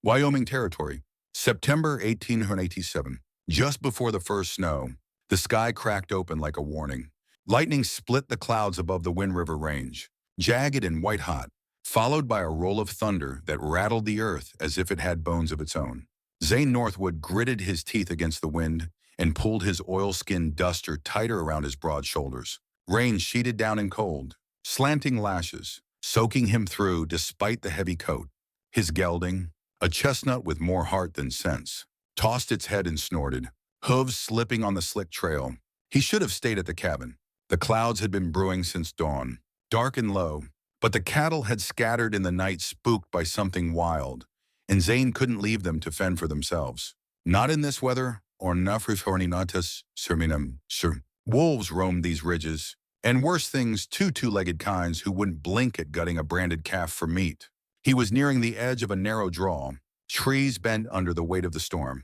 Wyoming Territory, September 1887. Just before the first snow, the sky cracked open like a warning. Lightning split the clouds above the Wind River Range, jagged and white-hot, followed by a roll of thunder that rattled the earth as if it had bones of its own. Zane Northwood gritted his teeth against the wind and pulled his oilskin duster tighter around his broad shoulders. Rain sheeted down in cold, slanting lashes, soaking him through despite the heavy coat. His gelding, a chestnut with more heart than sense, tossed its head and snorted, hooves slipping on the slick trail. He should have stayed at the cabin. The clouds had been brewing since dawn, dark and low, but the cattle had scattered in the night, spooked by something wild, and Zane couldn't leave them to fend for themselves. Not in this weather, or nafriforninatus serminum sur. Wolves roamed these ridges, and worse things, two-legged kinds who wouldn't blink at gutting a branded calf for meat. He was nearing the edge of a narrow draw, trees bent under the weight of the storm.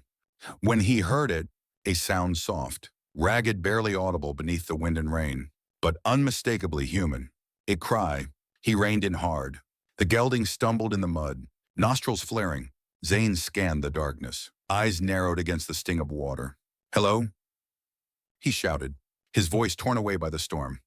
When he heard it, a sound soft, ragged, barely audible beneath the wind and rain, but unmistakably human. A cry. He reined in hard. The gelding stumbled in the mud, nostrils flaring. Zane scanned the darkness, eyes narrowed against the sting of water. "Hello?" he shouted, his voice torn away by the storm.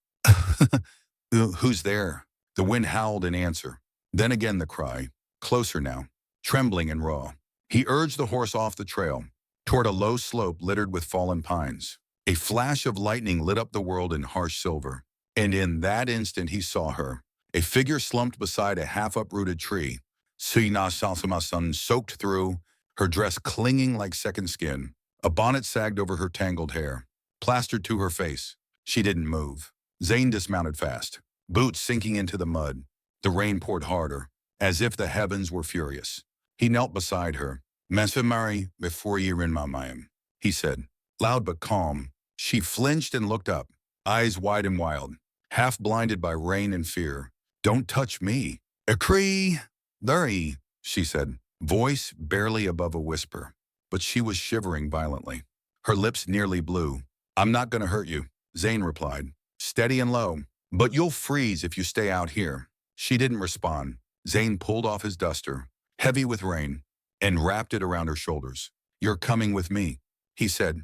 "Who's there?" The wind howled in answer. Then again the cry, closer now, trembling and raw. He urged the horse off the trail, toward a low slope littered with fallen pines. A flash of lightning lit up the world in harsh silver, and in that instant he saw her, a figure slumped beside a half-uprooted tree, Sina Salsamasun soaked through, her dress clinging like second skin. A bonnet sagged over her tangled hair, plastered to her face. She didn't move. Zane dismounted fast, boots sinking into the mud. The rain poured harder, as if the heavens were furious. He knelt beside her. "Mesfamari before you in my mayim," he said, loud but calm. She flinched and looked up, eyes wide and wild, half blinded by rain and fear. "Don't touch me." "Acree, Larry," she said, voice barely above a whisper, but she was shivering violently. Her lips nearly blue. "I'm not going to hurt you," Zane replied, steady and low, "but you'll freeze if you stay out here." She didn't respond. Zane pulled off his duster, heavy with rain, and wrapped it around her shoulders. "You're coming with me," he said.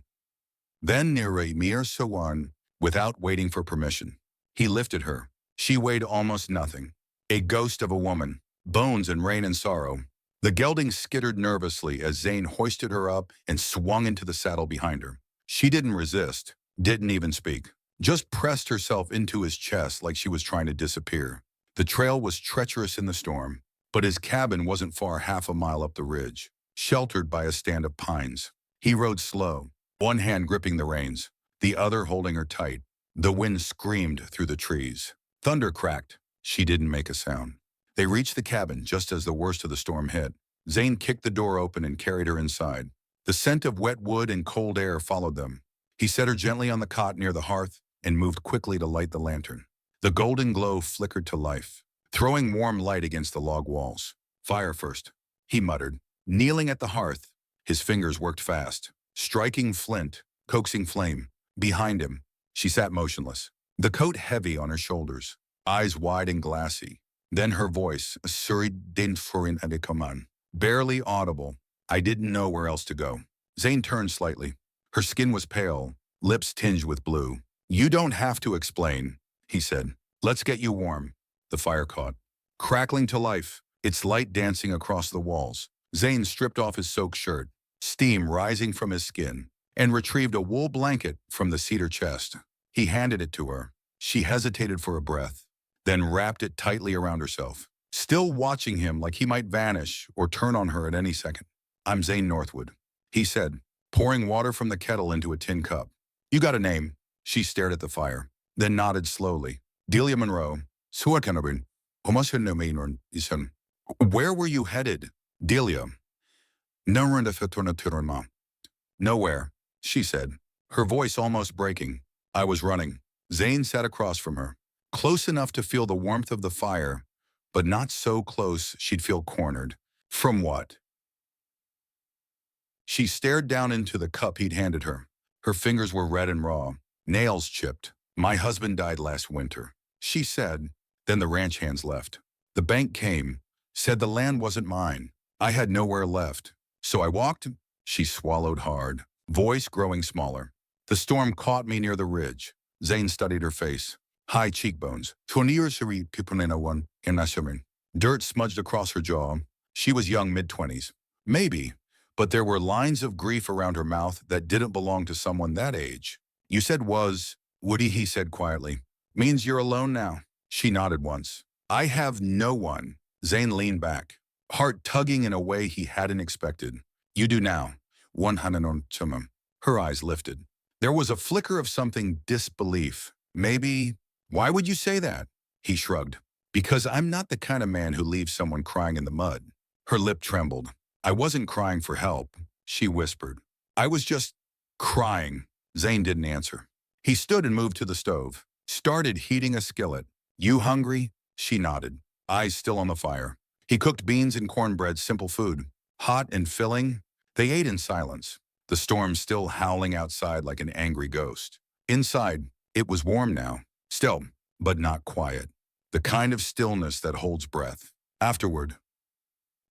Then Nere Mir Sawan, without waiting for permission. He lifted her. She weighed almost nothing. A ghost of a woman, bones and rain and sorrow. The gelding skittered nervously as Zane hoisted her up and swung into the saddle behind her. She didn't resist, didn't even speak, just pressed herself into his chest like she was trying to disappear. The trail was treacherous in the storm, but his cabin wasn't far, half a mile up the ridge, sheltered by a stand of pines. He rode slow, one hand gripping the reins, the other holding her tight. The wind screamed through the trees. Thunder cracked. She didn't make a sound. They reached the cabin just as the worst of the storm hit. Zane kicked the door open and carried her inside. The scent of wet wood and cold air followed them. He set her gently on the cot near the hearth and moved quickly to light the lantern. The golden glow flickered to life, throwing warm light against the log walls. "Fire first," he muttered. Kneeling at the hearth, his fingers worked fast, striking flint, coaxing flame. Behind him, she sat motionless, the coat heavy on her shoulders, eyes wide and glassy. Then her voice, "Surid din forin adikoman," barely audible. "I didn't know where else to go." Zane turned slightly. Her skin was pale, lips tinged with blue. "You don't have to explain," he said. "Let's get you warm." The fire caught, crackling to life, its light dancing across the walls. Zane stripped off his soaked shirt, steam rising from his skin, and retrieved a wool blanket from the cedar chest. He handed it to her. She hesitated for a breath, then wrapped it tightly around herself, still watching him like he might vanish or turn on her at any second. "I'm Zane Northwood," he said, pouring water from the kettle into a tin cup. "You got a name?" She stared at the fire, then nodded slowly. "Delia Monroe. Suakanabin. Where were you headed?" "Delia." "Nowhere," she said, her voice almost breaking. "I was running." Zane sat across from her, close enough to feel the warmth of the fire, but not so close she'd feel cornered. "From what?" She stared down into the cup he'd handed her. Her fingers were red and raw, nails chipped. "My husband died last winter," she said. Then the ranch hands left. "The bank came, said the land wasn't mine. I had nowhere left. So I walked. She swallowed hard, voice growing smaller. The storm caught me near the ridge. Zane studied her face. High cheekbones. Dirt smudged across her jaw. She was young, mid-20s. Maybe. But there were lines of grief around her mouth that didn't belong to someone that age. You said was. Woody, he said quietly. Means you're alone now. She nodded once. I have no one. Zane leaned back, heart tugging in a way he hadn't expected. You do now. One Hananon Tumum. Her eyes lifted. There was a flicker of something disbelief. Maybe. Why would you say that? He shrugged. Because I'm not the kind of man who leaves someone crying in the mud. Her lip trembled. I wasn't crying for help, she whispered. I was just crying. Zane didn't answer. He stood and moved to the stove, started heating a skillet. You hungry? She nodded, eyes still on the fire. He cooked beans and cornbread, simple food. Hot and filling. They ate in silence, the storm still howling outside like an angry ghost. Inside, it was warm now, still, but not quiet. The kind of stillness that holds breath. Afterward,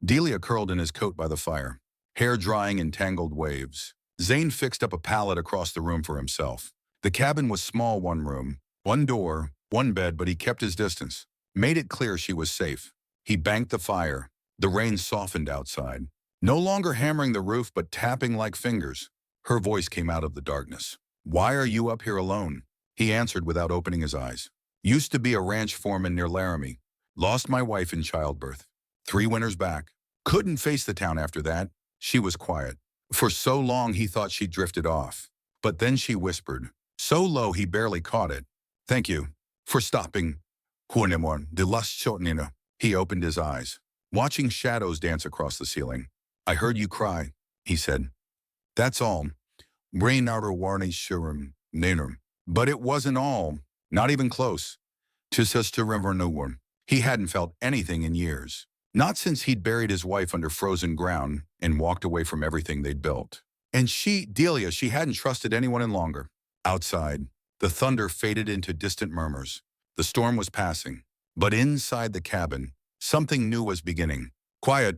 Delia curled in his coat by the fire, hair drying in tangled waves. Zane fixed up a pallet across the room for himself. The cabin was small, one room, one door, one bed, but he kept his distance. Made it clear she was safe. He banked the fire. The rain softened outside. No longer hammering the roof, but tapping like fingers. Her voice came out of the darkness. Why are you up here alone? He answered without opening his eyes. Used to be a ranch foreman near Laramie. Lost my wife in childbirth. 3 winters back. Couldn't face the town after that. She was quiet. For so long he thought she drifted off. But then she whispered, so low he barely caught it. Thank you for stopping. He opened his eyes, watching shadows dance across the ceiling. I heard you cry, he said. That's all. But it wasn't all, not even close. He hadn't felt anything in years. Not since he'd buried his wife under frozen ground and walked away from everything they'd built. And Delia, she hadn't trusted anyone in longer. Outside, the thunder faded into distant murmurs. The storm was passing. But inside the cabin, something new was beginning. Quiet,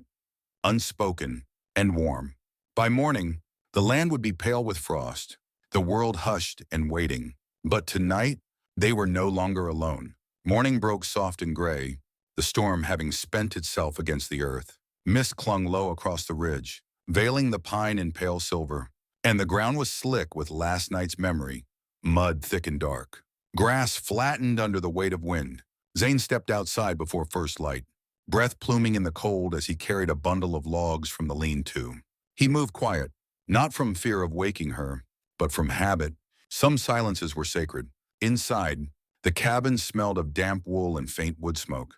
unspoken, and warm. By morning, the land would be pale with frost. The world hushed and waiting. But tonight, they were no longer alone. Morning broke soft and gray, the storm having spent itself against the earth. Mist clung low across the ridge, veiling the pine in pale silver. And the ground was slick with last night's memory, mud thick and dark. Grass flattened under the weight of wind. Zane stepped outside before first light, breath pluming in the cold as he carried a bundle of logs from the lean-to. He moved quiet, not from fear of waking her, but from habit. Some silences were sacred. Inside, the cabin smelled of damp wool and faint wood smoke.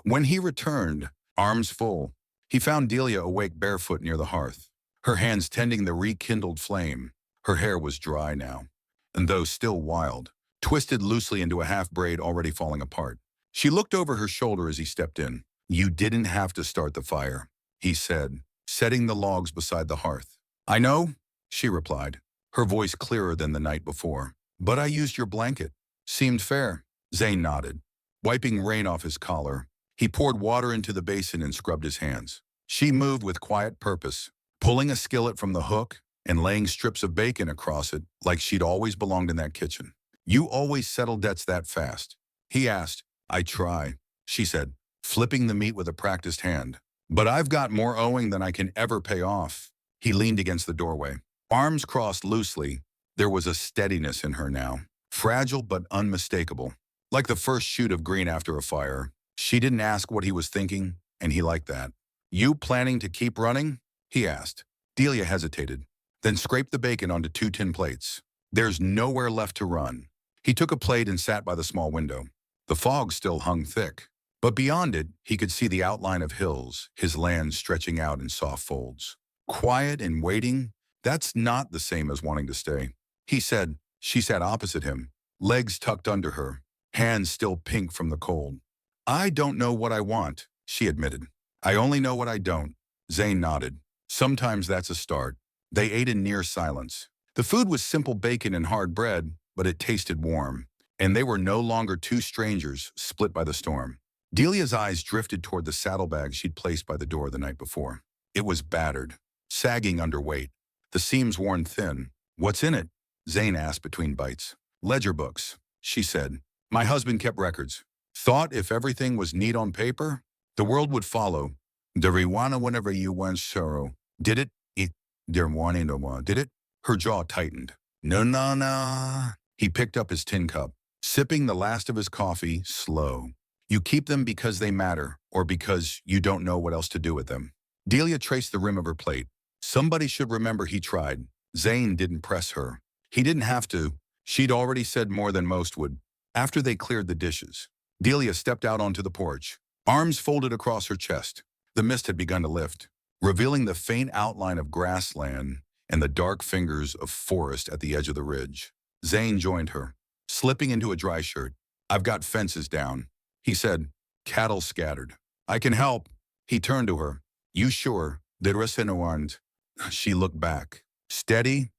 When he returned, arms full, he found Delia awake barefoot near the hearth, her hands tending the rekindled flame. Her hair was dry now, and though still wild, twisted loosely into a half braid already falling apart. She looked over her shoulder as he stepped in. You didn't have to start the fire, he said, setting the logs beside the hearth. I know, she replied, her voice clearer than the night before. But I used your blanket. Seemed fair. Zane nodded. Wiping rain off his collar, he poured water into the basin and scrubbed his hands. She moved with quiet purpose, pulling a skillet from the hook and laying strips of bacon across it like she'd always belonged in that kitchen. You always settle debts that fast, he asked. I try, she said, flipping the meat with a practiced hand. But I've got more owing than I can ever pay off. He leaned against the doorway, arms crossed loosely. There was a steadiness in her now, fragile but unmistakable. Like the first shoot of green after a fire. She didn't ask what he was thinking, and he liked that. You planning to keep running? He asked. Delia hesitated, then scraped the bacon onto 2 tin plates. There's nowhere left to run. He took a plate and sat by the small window. The fog still hung thick, but beyond it, he could see the outline of hills, his land stretching out in soft folds. Quiet and waiting, that's not the same as wanting to stay, he said. She sat opposite him, legs tucked under her, hands still pink from the cold. I don't know what I want, she admitted. I only know what I don't. Zane nodded. Sometimes that's a start. They ate in near silence. The food was simple bacon and hard bread, but it tasted warm. And they were no longer 2 strangers split by the storm. Delia's eyes drifted toward the saddlebags she'd placed by the door the night before. It was battered, sagging under weight, the seams worn thin. "What's in it?" Zane asked between bites. "Ledger books," she said. "My husband kept records. Thought if everything was neat on paper, the world would follow. Dariwana whenever you went sorrow. Did it? There wanting no one. Did it?" Her jaw tightened. "No, no, no." He picked up his tin cup, sipping the last of his coffee, slow. "You keep them because they matter, or because you don't know what else to do with them." Delia traced the rim of her plate. Somebody should remember he tried. Zane didn't press her. He didn't have to. She'd already said more than most would. After they cleared the dishes, Delia stepped out onto the porch, arms folded across her chest. The mist had begun to lift, revealing the faint outline of grassland and the dark fingers of forest at the edge of the ridge. Zane joined her, slipping into a dry shirt. "I've got fences down," he said. "Cattle scattered. I can help." He turned to her. "You sure? There is no one." She looked back. "Steady?"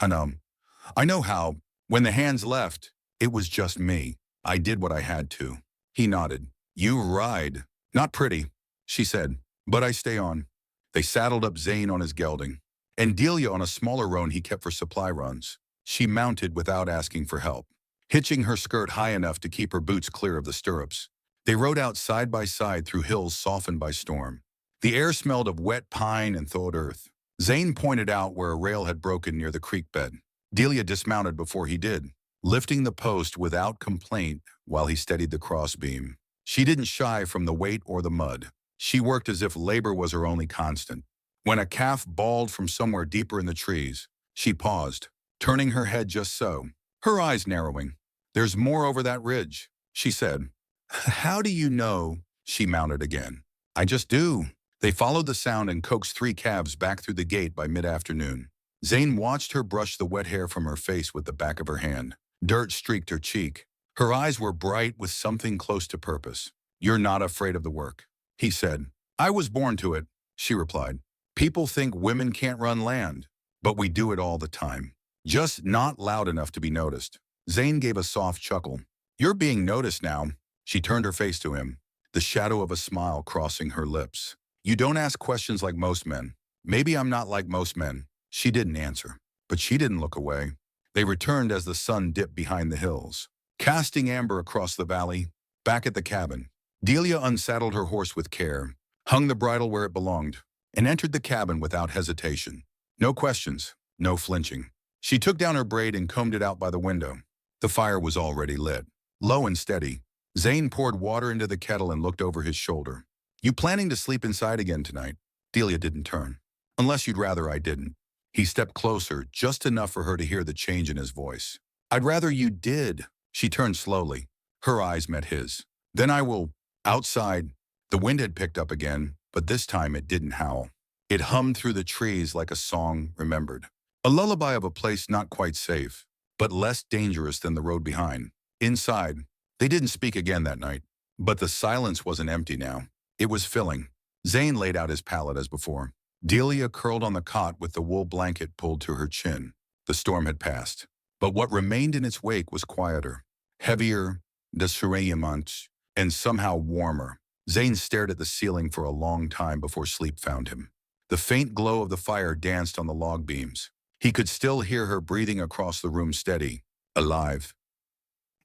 I know how. When the hands left, it was just me. I did what I had to." He nodded. "You ride. Not pretty," she said, "but I stay on." They saddled up Zane on his gelding, and Delia on a smaller roan he kept for supply runs. She mounted without asking for help, hitching her skirt high enough to keep her boots clear of the stirrups. They rode out side by side through hills softened by storm. The air smelled of wet pine and thawed earth. Zane pointed out where a rail had broken near the creek bed. Delia dismounted before he did, lifting the post without complaint while he steadied the crossbeam. She didn't shy from the weight or the mud. She worked as if labor was her only constant. When a calf bawled from somewhere deeper in the trees, she paused, turning her head just so, her eyes narrowing. "There's more over that ridge," she said. "How do you know?" She mounted again. "I just do." They followed the sound and coaxed 3 calves back through the gate by mid-afternoon. Zane watched her brush the wet hair from her face with the back of her hand. Dirt streaked her cheek. Her eyes were bright with something close to purpose. "You're not afraid of the work," he said. "I was born to it," she replied. "People think women can't run land, but we do it all the time. Just not loud enough to be noticed." Zane gave a soft chuckle. "You're being noticed now." She turned her face to him, the shadow of a smile crossing her lips. "You don't ask questions like most men. Maybe I'm not like most men." She didn't answer, but she didn't look away. They returned as the sun dipped behind the hills, casting amber across the valley. Back at the cabin, Delia unsaddled her horse with care, hung the bridle where it belonged, and entered the cabin without hesitation. No questions, no flinching. She took down her braid and combed it out by the window. The fire was already lit, low and steady. Zane poured water into the kettle and looked over his shoulder. "You planning to sleep inside again tonight?" Delia didn't turn. "Unless you'd rather I didn't." He stepped closer, just enough for her to hear the change in his voice. "I'd rather you did." She turned slowly. Her eyes met his. "Then I will." Outside, the wind had picked up again, but this time it didn't howl. It hummed through the trees like a song remembered. A lullaby of a place not quite safe, but less dangerous than the road behind. Inside, they didn't speak again that night, but the silence wasn't empty now. It was filling. Zane laid out his pallet as before. Delia curled on the cot with the wool blanket pulled to her chin. The storm had passed, but what remained in its wake was quieter, heavier, disarrayment, and somehow warmer. Zane stared at the ceiling for a long time before sleep found him. The faint glow of the fire danced on the log beams. He could still hear her breathing across the room, steady, alive.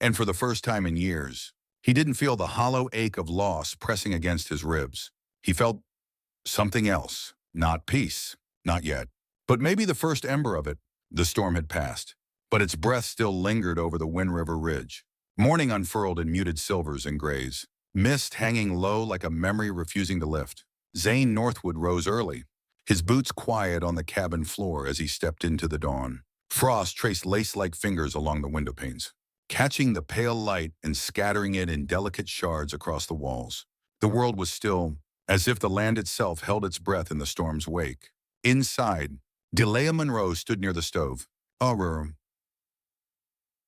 And for the first time in years, he didn't feel the hollow ache of loss pressing against his ribs. He felt something else. Not peace, not yet. But maybe the first ember of it. The storm had passed, but its breath still lingered over the Wind River Ridge. Morning unfurled in muted silvers and grays, mist hanging low like a memory refusing to lift. Zane Northwood rose early, his boots quiet on the cabin floor as he stepped into the dawn. Frost traced lace-like fingers along the window panes, catching the pale light and scattering it in delicate shards across the walls. The world was still, as if the land itself held its breath in the storm's wake. Inside, Delia Monroe stood near the stove,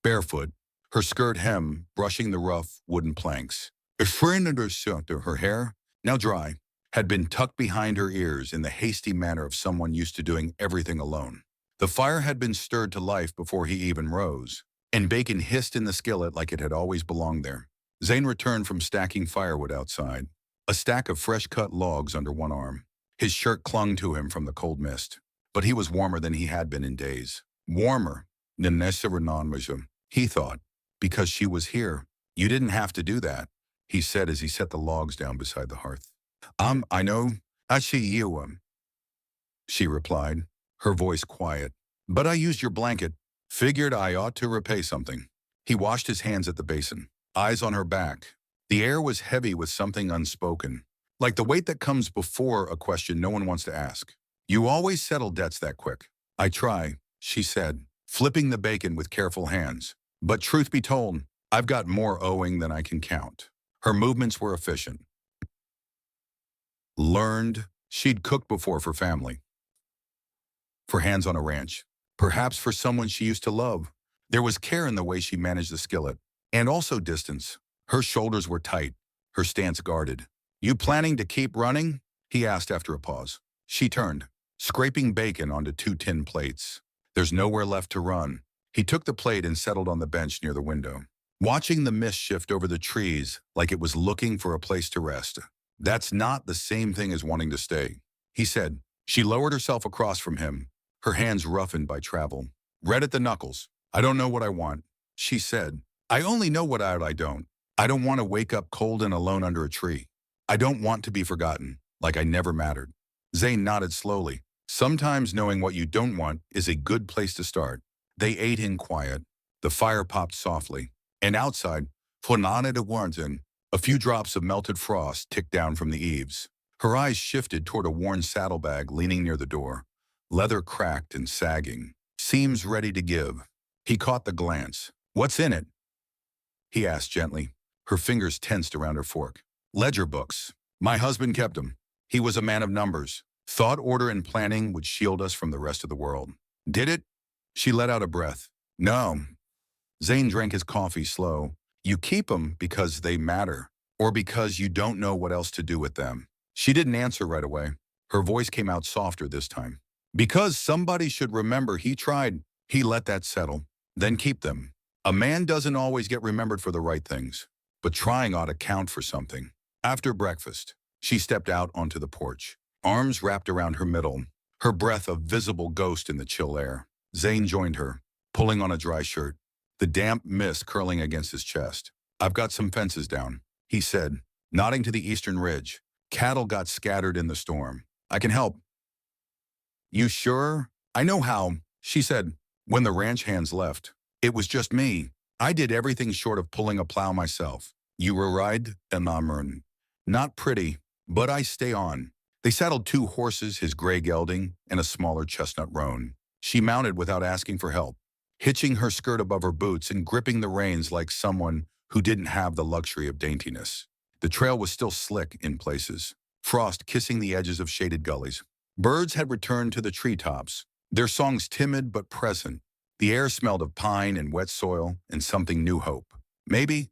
barefoot, her skirt hem brushing the rough wooden planks. A friend under shelter, her hair, now dry, had been tucked behind her ears in the hasty manner of someone used to doing everything alone. The fire had been stirred to life before he even rose, and bacon hissed in the skillet like it had always belonged there. Zane returned from stacking firewood outside, a stack of fresh-cut logs under one arm. His shirt clung to him from the cold mist, but he was warmer than he had been in days. Warmer than Nessaranonmajum, he thought, because she was here. You didn't have to do that, he said as he set the logs down beside the hearth. I know. I see you, she replied, her voice quiet. But I used your blanket. Figured I ought to repay something. He washed his hands at the basin, eyes on her back. The air was heavy with something unspoken, like the weight that comes before a question no one wants to ask. You always settle debts that quick. I try, she said, flipping the bacon with careful hands. But truth be told, I've got more owing than I can count. Her movements were efficient. Learned she'd cooked before for family, for hands on a ranch, perhaps for someone she used to love. There was care in the way she managed the skillet, and also distance. Her shoulders were tight, her stance guarded. You planning to keep running? He asked after a pause. She turned, scraping bacon onto 2 tin plates. There's nowhere left to run. He took the plate and settled on the bench near the window, watching the mist shift over the trees like it was looking for a place to rest. That's not the same thing as wanting to stay, he said. She lowered herself across from him, her hands roughened by travel. Red at the knuckles. I don't know what I want, she said. I only know what I don't. I don't want to wake up cold and alone under a tree. I don't want to be forgotten, like I never mattered. Zane nodded slowly. Sometimes knowing what you don't want is a good place to start. They ate in quiet. The fire popped softly, and outside, Fonana de Warrington, a few drops of melted frost ticked down from the eaves. Her eyes shifted toward a worn saddlebag leaning near the door, leather cracked and sagging, seams ready to give. He caught the glance. What's in it? He asked gently. Her fingers tensed around her fork. Ledger books. My husband kept them. He was a man of numbers. Thought order and planning would shield us from the rest of the world. Did it? She let out a breath. No. Zane drank his coffee slow. You keep them because they matter, or because you don't know what else to do with them. She didn't answer right away. Her voice came out softer this time. Because somebody should remember he tried. He let that settle. Then keep them. A man doesn't always get remembered for the right things, but trying ought to count for something. After breakfast, she stepped out onto the porch, arms wrapped around her middle, her breath a visible ghost in the chill air. Zane joined her, pulling on a dry shirt, the damp mist curling against his chest. I've got some fences down, he said, nodding to the eastern ridge. Cattle got scattered in the storm. I can help. You sure? I know how, she said. When the ranch hands left, it was just me. I did everything short of pulling a plow myself. You were right, Enamern. Not pretty, but I stay on. They saddled 2 horses, his gray gelding and a smaller chestnut roan. She mounted without asking for help, hitching her skirt above her boots and gripping the reins like someone who didn't have the luxury of daintiness. The trail was still slick in places, frost kissing the edges of shaded gullies. Birds had returned to the treetops, their songs timid but present. The air smelled of pine and wet soil and something new hope. Maybe.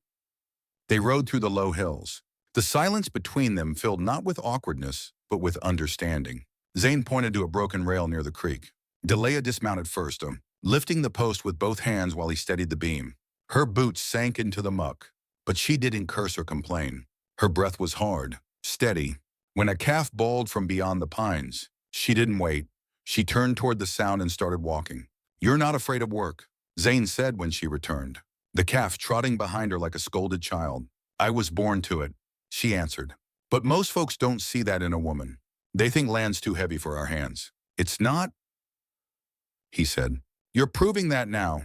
They rode through the low hills, the silence between them filled not with awkwardness, but with understanding. Zane pointed to a broken rail near the creek. Delia dismounted first, lifting the post with both hands while he steadied the beam. Her boots sank into the muck, but she didn't curse or complain. Her breath was hard, steady. When a calf bawled from beyond the pines, she didn't wait. She turned toward the sound and started walking. You're not afraid of work, Zane said when she returned, the calf trotting behind her like a scolded child. I was born to it, she answered. But most folks don't see that in a woman. They think land's too heavy for our hands. It's not, he said. You're proving that now.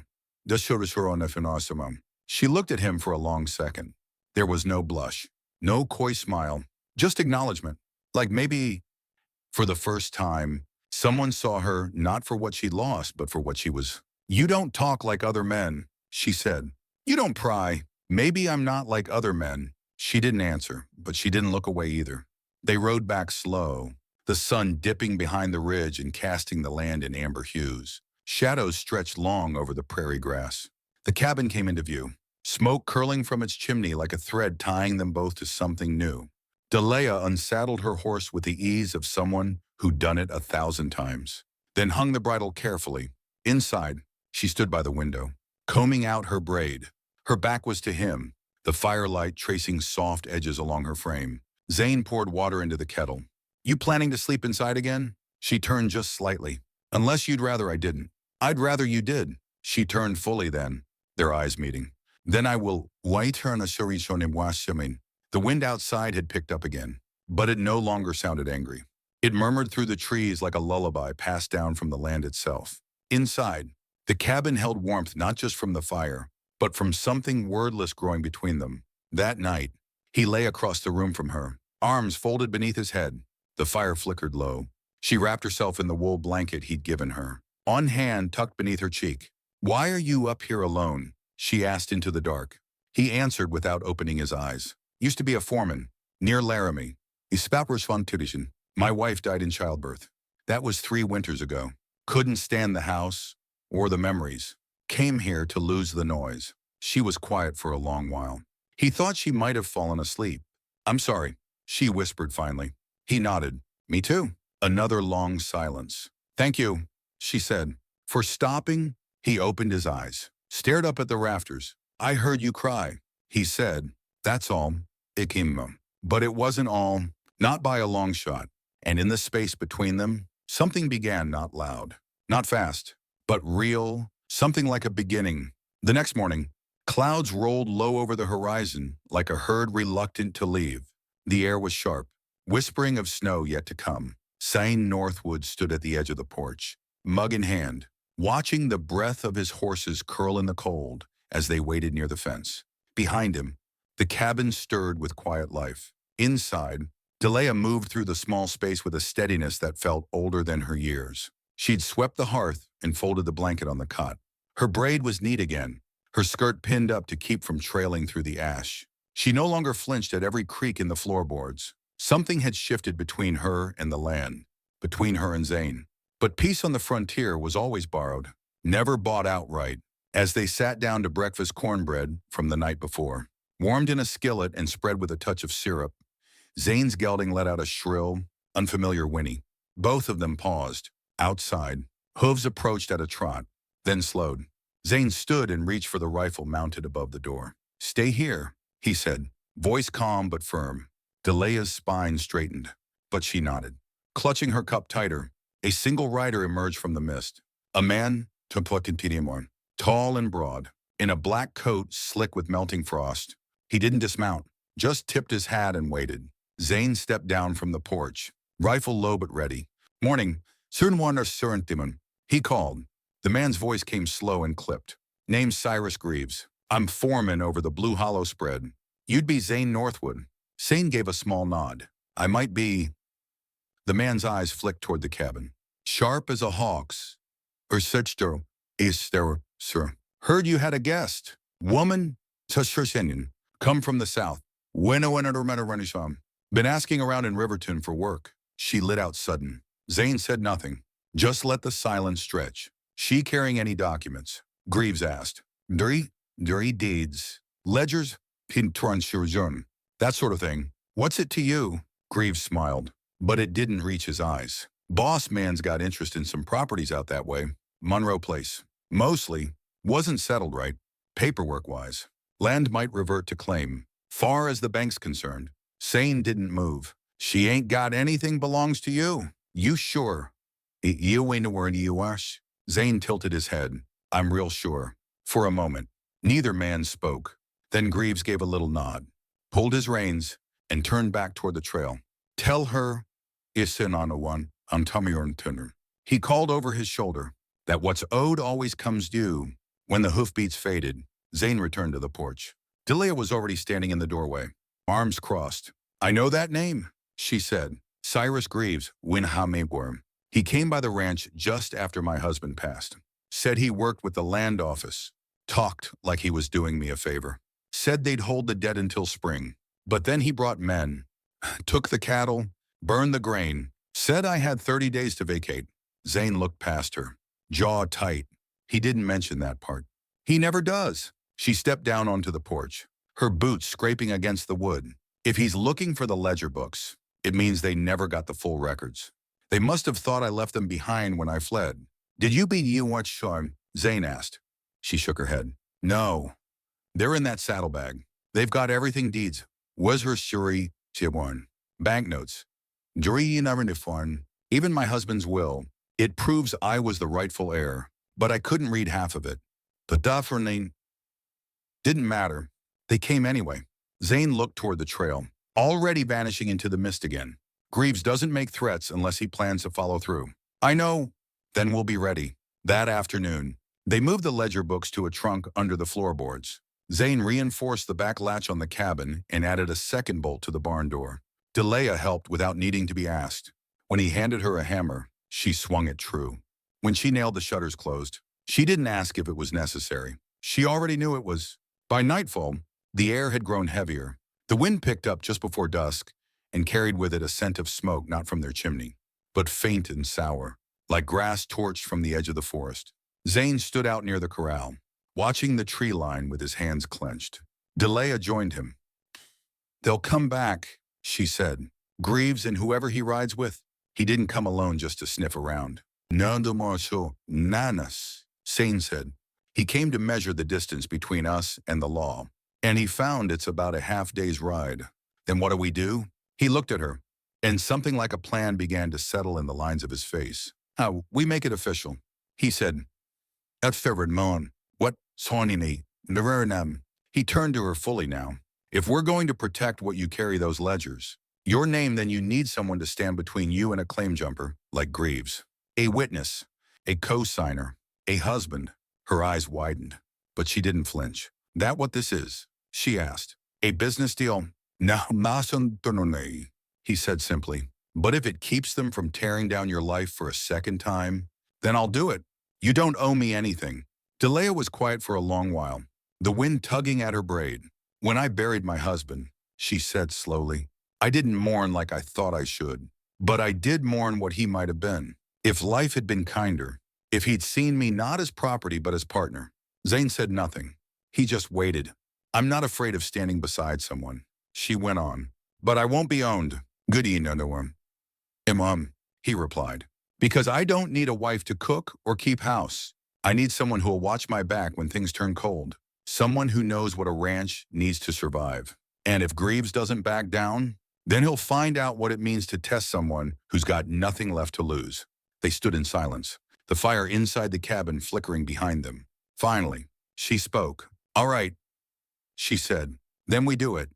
She looked at him for a long second. There was no blush, no coy smile, just acknowledgement. Like maybe, for the first time, someone saw her not for what she'd lost, but for what she was. You don't talk like other men, she said. You don't pry. Maybe I'm not like other men. She didn't answer, but she didn't look away either. They rode back slow, the sun dipping behind the ridge and casting the land in amber hues. Shadows stretched long over the prairie grass. The cabin came into view, smoke curling from its chimney like a thread tying them both to something new. Delia unsaddled her horse with the ease of someone who'd done it 1,000 times, then hung the bridle carefully. Inside, she stood by the window, combing out her braid. Her back was to him, the firelight tracing soft edges along her frame. Zane poured water into the kettle. You planning to sleep inside again? She turned just slightly. Unless you'd rather I didn't. I'd rather you did. She turned fully then, their eyes meeting. Then I will wait her a The wind outside had picked up again, but it no longer sounded angry. It murmured through the trees like a lullaby passed down from the land itself. Inside, the cabin held warmth not just from the fire, but from something wordless growing between them. That night, he lay across the room from her, arms folded beneath his head. The fire flickered low. She wrapped herself in the wool blanket he'd given her, one hand tucked beneath her cheek. "Why are you up here alone?" she asked into the dark. He answered without opening his eyes. "Used to be a foreman, near Laramie. My wife died in childbirth. That was 3 winters ago. Couldn't stand the house or the memories. Came here to lose the noise." She was quiet for a long while. He thought she might have fallen asleep. "I'm sorry," she whispered finally. He nodded. "Me too." Another long silence. "Thank you," she said. "For stopping?" He opened his eyes, stared up at the rafters. "I heard you cry," he said. "That's all." It came. But it wasn't all, not by a long shot. And in the space between them, something began, not loud, not fast, but real, something like a beginning. The next morning, clouds rolled low over the horizon like a herd reluctant to leave. The air was sharp, whispering of snow yet to come. Zane Northwood stood at the edge of the porch, mug in hand, watching the breath of his horses curl in the cold as they waited near the fence. Behind him, the cabin stirred with quiet life. Inside, Delia moved through the small space with a steadiness that felt older than her years. She'd swept the hearth and folded the blanket on the cot. Her braid was neat again, her skirt pinned up to keep from trailing through the ash. She no longer flinched at every creak in the floorboards. Something had shifted between her and the land, between her and Zane. But peace on the frontier was always borrowed, never bought outright. As they sat down to breakfast, cornbread from the night before, warmed in a skillet and spread with a touch of syrup, Zane's gelding let out a shrill, unfamiliar whinny. Both of them paused. Outside, hooves approached at a trot, then slowed. Zane stood and reached for the rifle mounted above the door. "Stay here," he said, voice calm but firm. Delia's spine straightened, but she nodded. Clutching her cup tighter, a single rider emerged from the mist. A man, tall and broad, in a black coat slick with melting frost. He didn't dismount, just tipped his hat and waited. Zane stepped down from the porch, rifle low but ready. "Morning, Surntimon," he called. The man's voice came slow and clipped. "Name's Cyrus Greaves. I'm foreman over the Blue Hollow spread. You'd be Zane Northwood." Zane gave a small nod. "I might be." The man's eyes flicked toward the cabin, sharp as a hawk's. "Ersetster is there, sir. Heard you had a guest. Woman, Tushursenyan, come from the south. Been asking around in Riverton for work." She lit out sudden. Zane said nothing. Just let the silence stretch. "She carrying any documents?" Greaves asked. Dirty deeds. Ledgers? Pintoran, that sort of thing. "What's it to you?" Greaves smiled, but it didn't reach his eyes. "Boss man's got interest in some properties out that way. Monroe Place. Mostly. Wasn't settled right, paperwork-wise. Land might revert to claim. Far as the bank's concerned." Zane didn't move. "She ain't got anything belongs to you." "You sure?" "You ain't where you are." Zane tilted his head. "I'm real sure." For a moment, neither man spoke. Then Greaves gave a little nod, pulled his reins, and turned back toward the trail. "Tell her, isin on a one, on Tunnor," he called over his shoulder, "that what's owed always comes due." When the hoofbeats faded, Zane returned to the porch. Delia was already standing in the doorway, arms crossed. "I know that name," she said. "Cyrus Greaves, Winhamewar. He came by the ranch just after my husband passed. Said he worked with the land office. Talked like he was doing me a favor. Said they'd hold the debt until spring. But then he brought men. Took the cattle, burned the grain. Said I had 30 days to vacate." Zane looked past her, jaw tight. He didn't mention that part. "He never does." She stepped down onto the porch, her boots scraping against the wood. "If he's looking for the ledger books, it means they never got the full records. They must have thought I left them behind when I fled." "Did you beat you what Sean?" Zane asked. She shook her head. "No. They're in that saddlebag. They've got everything deeds. Was her shuri, Chibuan. Banknotes. Even my husband's will. It proves I was the rightful heir, but I couldn't read half of it. But Dufferin didn't matter. They came anyway. Zane looked toward the trail, already vanishing into the mist again. Greaves doesn't make threats unless he plans to follow through. I know. Then we'll be ready. That afternoon, they moved the ledger books to a trunk under the floorboards. Zane reinforced the back latch on the cabin and added a second bolt to the barn door. Delia helped without needing to be asked. When he handed her a hammer, she swung it true. When she nailed the shutters closed, she didn't ask if it was necessary. She already knew it was. By nightfall, the air had grown heavier. The wind picked up just before dusk and carried with it a scent of smoke not from their chimney, but faint and sour, like grass torched from the edge of the forest. Zane stood out near the corral, watching the tree line with his hands clenched. Delia joined him. They'll come back, she said. Greaves and whoever he rides with. He didn't come alone just to sniff around. No demorso nanas, Zane said. He came to measure the distance between us and the law, and he found it's about a half-day's ride. Then what do we do? He looked at her, and something like a plan began to settle in the lines of his face. We make it official, he said. At Ferredmon, what sonini, Navernam. He turned to her fully now. If we're going to protect what you carry those ledgers, your name, then you need someone to stand between you and a claim jumper, like Greaves. A witness, a co-signer, a husband. Her eyes widened, but she didn't flinch. That what this is? She asked. A business deal? No, he said simply. But if it keeps them from tearing down your life for a second time, then I'll do it. You don't owe me anything. Delia was quiet for a long while, the wind tugging at her braid. When I buried my husband, she said slowly, I didn't mourn like I thought I should, but I did mourn what he might have been. If life had been kinder, if he'd seen me not as property but as partner. Zane said nothing. He just waited. I'm not afraid of standing beside someone, she went on. But I won't be owned. Good evening, Imam, he replied. Because I don't need a wife to cook or keep house. I need someone who'll watch my back when things turn cold. Someone who knows what a ranch needs to survive. And if Greaves doesn't back down, then he'll find out what it means to test someone who's got nothing left to lose. They stood in silence, the fire inside the cabin flickering behind them. Finally, she spoke. All right, she said. Then we do it.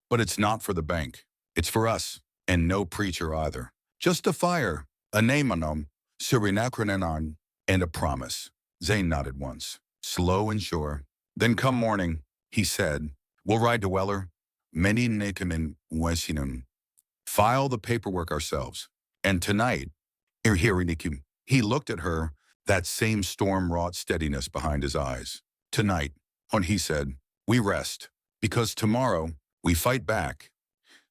But it's not for the bank. It's for us. And no preacher either. Just a fire, a name on them, Surinacranan, and a promise. Zane nodded once, slow and sure. Then come morning, he said, we'll ride to Weller, many Nakamin Wesinum, file the paperwork ourselves. And tonight, he looked at her, that same storm-wrought steadiness behind his eyes. Tonight, when he said, we rest, because tomorrow we fight back.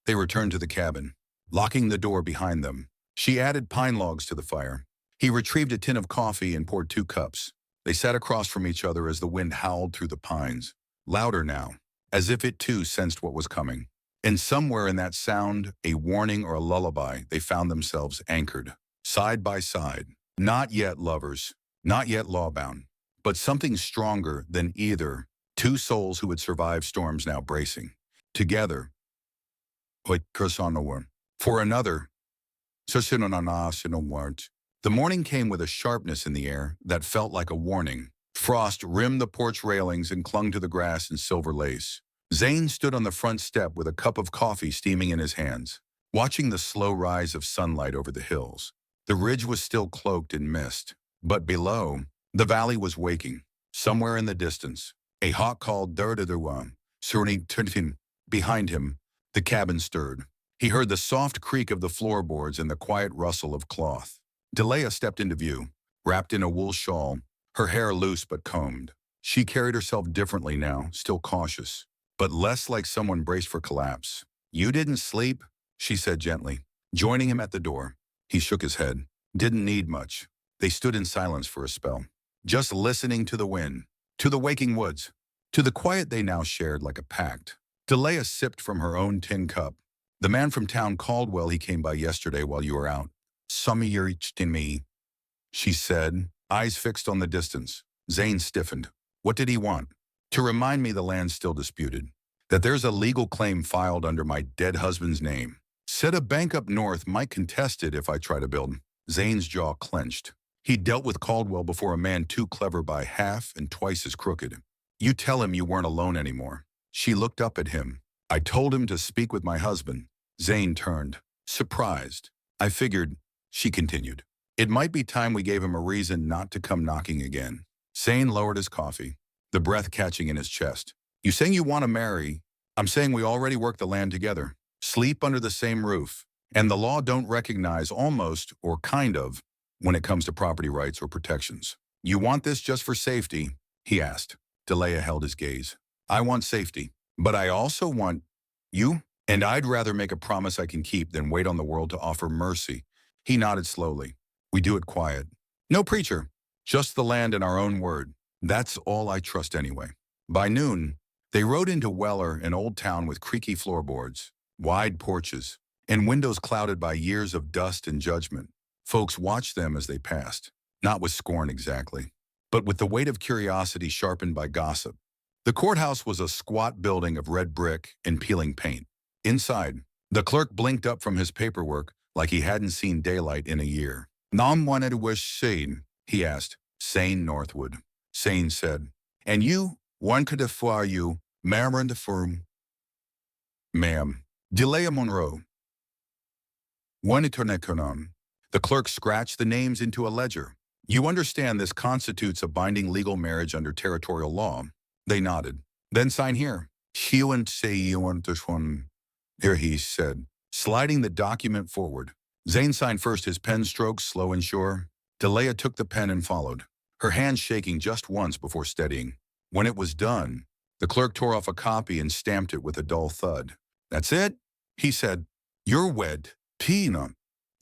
They returned to the cabin, locking the door behind them. She added pine logs to the fire. He retrieved a tin of coffee and poured 2 cups. They sat across from each other as the wind howled through the pines, louder now, as if it too sensed what was coming. And somewhere in that sound, a warning or a lullaby, they found themselves anchored, side by side. Not yet lovers, not yet lawbound, but something stronger than either. 2 souls who had survived storms now bracing. Together, for another, the morning came with a sharpness in the air that felt like a warning. Frost rimmed the porch railings and clung to the grass in silver lace. Zane stood on the front step with a cup of coffee steaming in his hands, watching the slow rise of sunlight over the hills. The ridge was still cloaked in mist, but below, the valley was waking. Somewhere in the distance, a hawk called Durdaduan, surrounding behind him. The cabin stirred. He heard the soft creak of the floorboards and the quiet rustle of cloth. Delia stepped into view, wrapped in a wool shawl, her hair loose but combed. She carried herself differently now, still cautious, but less like someone braced for collapse. You didn't sleep, she said gently, joining him at the door. He shook his head. Didn't need much. They stood in silence for a spell, just listening to the wind, to the waking woods, to the quiet they now shared like a pact. Delia sipped from her own tin cup. The man from town Caldwell, he came by yesterday while you were out. Some of your in me, she said, eyes fixed on the distance. Zane stiffened. What did he want? To remind me the land's still disputed, that there's a legal claim filed under my dead husband's name. Said a bank up north might contest it if I try to build. Zane's jaw clenched. He dealt with Caldwell before a man too clever by half and twice as crooked. You tell him you weren't alone anymore. She looked up at him. I told him to speak with my husband. Zane turned, surprised. I figured, she continued. It might be time we gave him a reason not to come knocking again. Zane lowered his coffee, the breath catching in his chest. You saying you want to marry? I'm saying we already work the land together, sleep under the same roof, and the law don't recognize almost or kind of when it comes to property rights or protections. You want this just for safety? He asked. Delia held his gaze. I want safety, but I also want you, and I'd rather make a promise I can keep than wait on the world to offer mercy. He nodded slowly. We do it quiet. No preacher, just the land and our own word. That's all I trust anyway. By noon, they rode into Weller, an old town with creaky floorboards, wide porches, and windows clouded by years of dust and judgment. Folks watched them as they passed, not with scorn exactly, but with the weight of curiosity sharpened by gossip. The courthouse was a squat building of red brick and peeling paint. Inside, the clerk blinked up from his paperwork like he hadn't seen daylight in a year. Nam wanted to wish Sane, he asked. Sane Northwood. Sane said. And you, one could have you, Marin de Firm. Ma'am. Delia Monroe. One eterneconon. The clerk scratched the names into a ledger. You understand this constitutes a binding legal marriage under territorial law. They nodded. Then sign here. You and say you want this one. Here he said, sliding the document forward. Zane signed first, his pen strokes slow and sure. Delia took the pen and followed, her hand shaking just once before steadying. When it was done, the clerk tore off a copy and stamped it with a dull thud. That's it, he said. You're wed. Pina.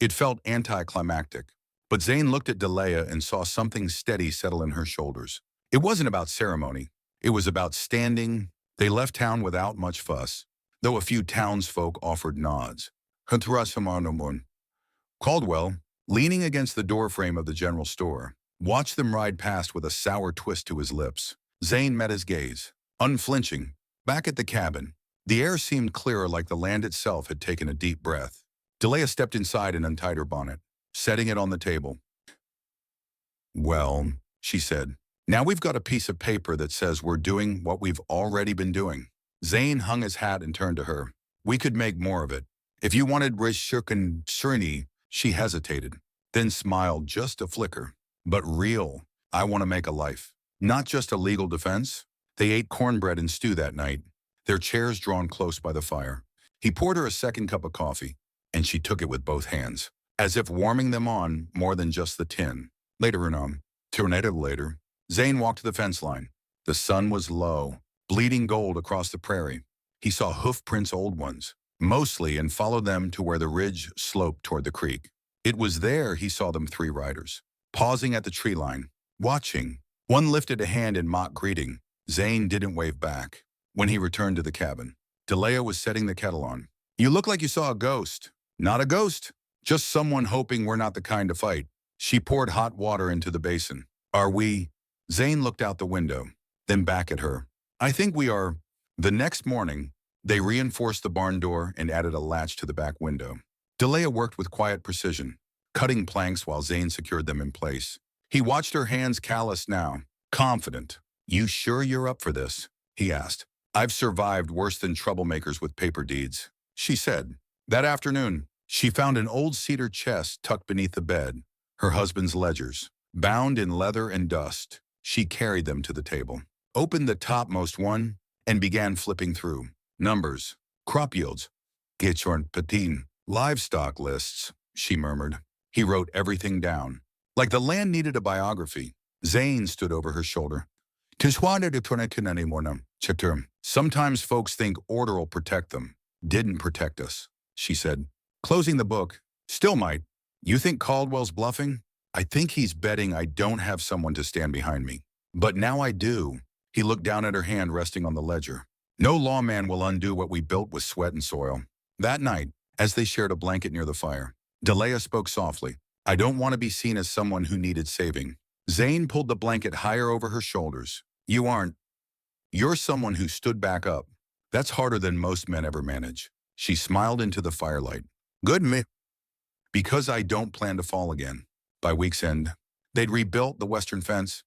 It felt anticlimactic, but Zane looked at Delia and saw something steady settle in her shoulders. It wasn't about ceremony. It was about standing. They left town without much fuss, though a few townsfolk offered nods. Caldwell, leaning against the doorframe of the general store, watched them ride past with a sour twist to his lips. Zane met his gaze, unflinching, back at the cabin. The air seemed clearer, like the land itself had taken a deep breath. Delia stepped inside and untied her bonnet, setting it on the table. Well, she said, now we've got a piece of paper that says we're doing what we've already been doing. Zane hung his hat and turned to her. We could make more of it. If you wanted Rishurkan Surni, she hesitated, then smiled just a flicker. But real, I want to make a life. Not just a legal defense. They ate cornbread and stew that night, their chairs drawn close by the fire. He poured her a second cup of coffee, and she took it with both hands, as if warming them on more than just the tin. Later, later, Zane walked to the fence line. The sun was low, bleeding gold across the prairie. He saw hoof prints, old ones, mostly, and followed them to where the ridge sloped toward the creek. It was there he saw them, 3 riders, pausing at the tree line, watching. One lifted a hand in mock greeting. Zane didn't wave back. When he returned to the cabin, Delia was setting the kettle on. You look like you saw a ghost. Not a ghost, just someone hoping we're not the kind to fight. She poured hot water into the basin. Are we? Zane looked out the window, then back at her. I think we are. The next morning, they reinforced the barn door and added a latch to the back window. Delia worked with quiet precision, cutting planks while Zane secured them in place. He watched her hands, calloused now, confident. You sure you're up for this? He asked. I've survived worse than troublemakers with paper deeds, she said. That afternoon, she found an old cedar chest tucked beneath the bed, her husband's ledgers, bound in leather and dust. She carried them to the table, opened the topmost one, and began flipping through. Numbers, crop yields, patin, livestock lists, she murmured. He wrote everything down. Like the land needed a biography. Zane stood over her shoulder. Sometimes folks think order'll protect them. Didn't protect us, she said, closing the book. Still might. You think Caldwell's bluffing? I think he's betting I don't have someone to stand behind me. But now I do. He looked down at her hand resting on the ledger. No lawman will undo what we built with sweat and soil. That night, as they shared a blanket near the fire, Delia spoke softly. I don't want to be seen as someone who needed saving. Zane pulled the blanket higher over her shoulders. You aren't. You're someone who stood back up. That's harder than most men ever manage. She smiled into the firelight. Good me. Because I don't plan to fall again. By week's end, they'd rebuilt the western fence,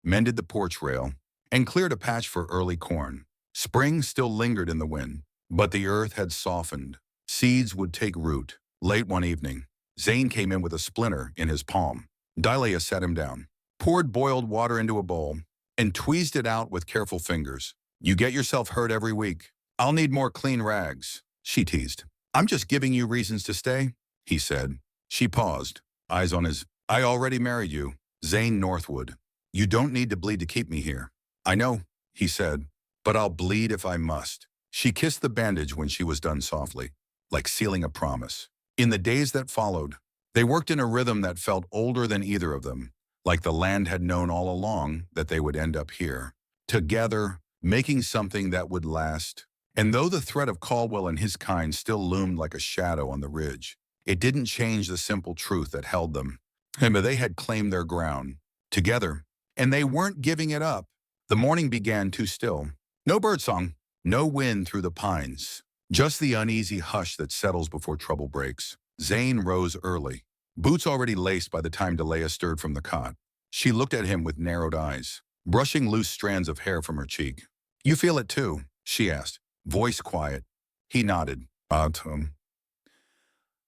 mended the porch rail, and cleared a patch for early corn. Spring still lingered in the wind, but the earth had softened. Seeds would take root. Late one evening, Zane came in with a splinter in his palm. Delia sat him down, poured boiled water into a bowl, and tweezed it out with careful fingers. You get yourself hurt every week. I'll need more clean rags, she teased. I'm just giving you reasons to stay, he said. She paused, eyes on his, I already married you, Zane Northwood. You don't need to bleed to keep me here. I know, he said, but I'll bleed if I must. She kissed the bandage when she was done softly, like sealing a promise. In the days that followed, they worked in a rhythm that felt older than either of them, like the land had known all along that they would end up here, together, making something that would last. And though the threat of Caldwell and his kind still loomed like a shadow on the ridge, it didn't change the simple truth that held them. And they had claimed their ground, together, and they weren't giving it up. The morning began too still. No birdsong, no wind through the pines, just the uneasy hush that settles before trouble breaks. Zane rose early, boots already laced by the time Delia stirred from the cot. She looked at him with narrowed eyes, brushing loose strands of hair from her cheek. You feel it too, she asked, voice quiet. He nodded. Tom.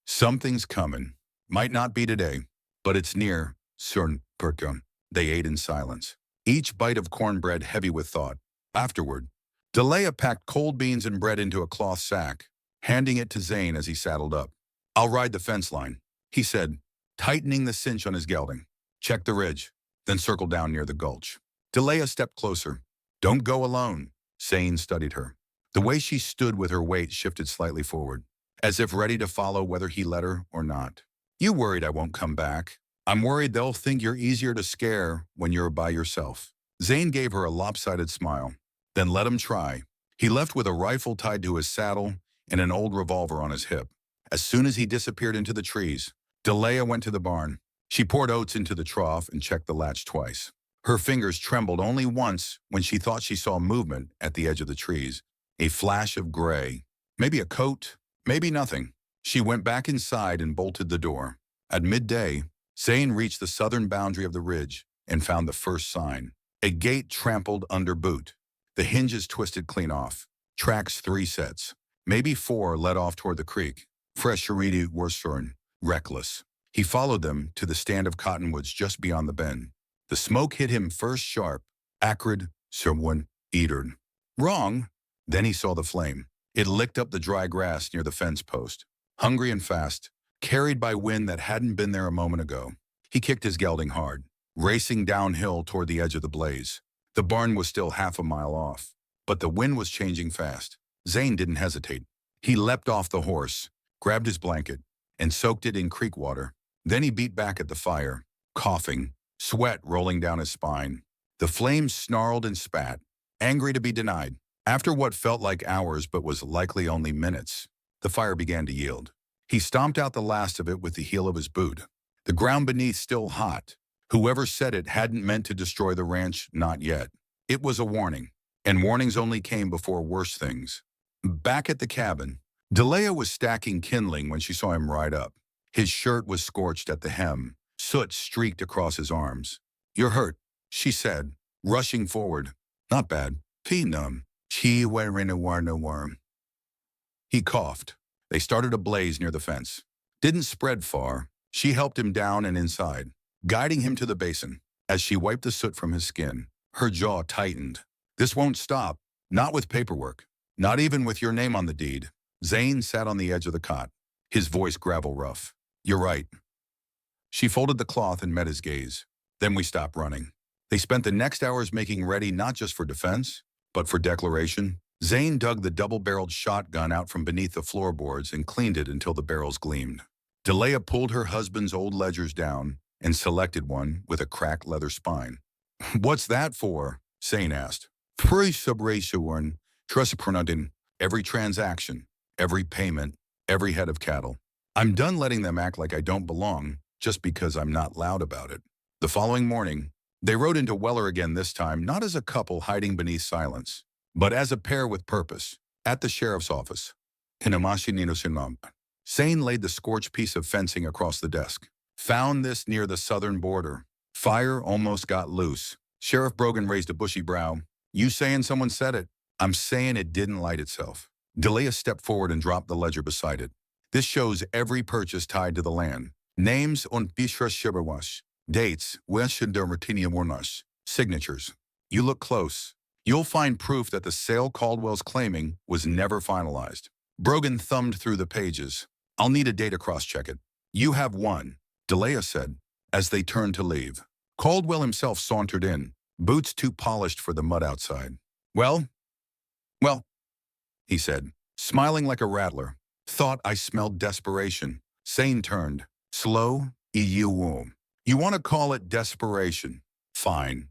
Something's coming. Might not be today, but it's near. Certain Perkum. They ate in silence, each bite of cornbread heavy with thought. Afterward, Delia packed cold beans and bread into a cloth sack, handing it to Zane as he saddled up. I'll ride the fence line, he said, tightening the cinch on his gelding. Check the ridge, then circle down near the gulch. Delia stepped closer. Don't go alone. Zane studied her. The way she stood with her weight shifted slightly forward, as if ready to follow whether he let her or not. You worried I won't come back? I'm worried they'll think you're easier to scare when you're by yourself. Zane gave her a lopsided smile. Then let him try. He left with a rifle tied to his saddle and an old revolver on his hip. As soon as he disappeared into the trees, Delia went to the barn. She poured oats into the trough and checked the latch twice. Her fingers trembled only once when she thought she saw movement at the edge of the trees. A flash of gray. Maybe a coat, maybe nothing. She went back inside and bolted the door. At midday, Zane reached the southern boundary of the ridge and found the first sign. A gate trampled under boot. The hinges twisted clean off. Tracks 3 sets. Maybe 4 led off toward the creek. Fresh Sharidi Worcestern, reckless. He followed them to the stand of cottonwoods just beyond the bend. The smoke hit him first sharp, acrid, someone eatered. Wrong. Then he saw the flame. It licked up the dry grass near the fence post. Hungry and fast, carried by wind that hadn't been there a moment ago, he kicked his gelding hard, racing downhill toward the edge of the blaze. The barn was still half a mile off, but the wind was changing fast. Zane didn't hesitate. He leapt off the horse, grabbed his blanket, and soaked it in creek water. Then he beat back at the fire, coughing, sweat rolling down his spine. The flames snarled and spat, angry to be denied. After what felt like hours but was likely only minutes, the fire began to yield. He stomped out the last of it with the heel of his boot. The ground beneath still hot. Whoever said it hadn't meant to destroy the ranch, not yet. It was a warning, and warnings only came before worse things. Back at the cabin, Delia was stacking kindling when she saw him ride up. His shirt was scorched at the hem. Soot streaked across his arms. You're hurt, she said, rushing forward. Not bad. Peenum. He worm. He coughed. They started a blaze near the fence. Didn't spread far. She helped him down and inside, guiding him to the basin. As she wiped the soot from his skin, her jaw tightened. This won't stop. Not with paperwork. Not even with your name on the deed. Zane sat on the edge of the cot, his voice gravel rough. You're right. She folded the cloth and met his gaze. Then we stopped running. They spent the next hours making ready not just for defense, but for declaration. Zane dug the double-barreled shotgun out from beneath the floorboards and cleaned it until the barrels gleamed. Delia pulled her husband's old ledgers down and selected one with a cracked leather spine. What's that for? Zane asked. Pre-subration, trust-pronouncing, every transaction, every payment, every head of cattle. I'm done letting them act like I don't belong just because I'm not loud about it. The following morning, they rode into Weller again, this time not as a couple hiding beneath silence, but as a pair with purpose, at the sheriff's office. Zane laid the scorched piece of fencing across the desk. Found this near the southern border. Fire almost got loose. Sheriff Brogan raised a bushy brow. You saying someone said it? I'm saying it didn't light itself. Delia stepped forward and dropped the ledger beside it. This shows every purchase tied to the land. Names on Bishra Shiberwash. Dates, Warnash. Signatures. You look close. You'll find proof that the sale Caldwell's claiming was never finalized. Brogan thumbed through the pages. I'll need a data cross-check it. You have one, Delia said, as they turned to leave. Caldwell himself sauntered in, boots too polished for the mud outside. Well, he said, smiling like a rattler. Thought I smelled desperation. Zane turned. Slow, you want to call it desperation? Fine.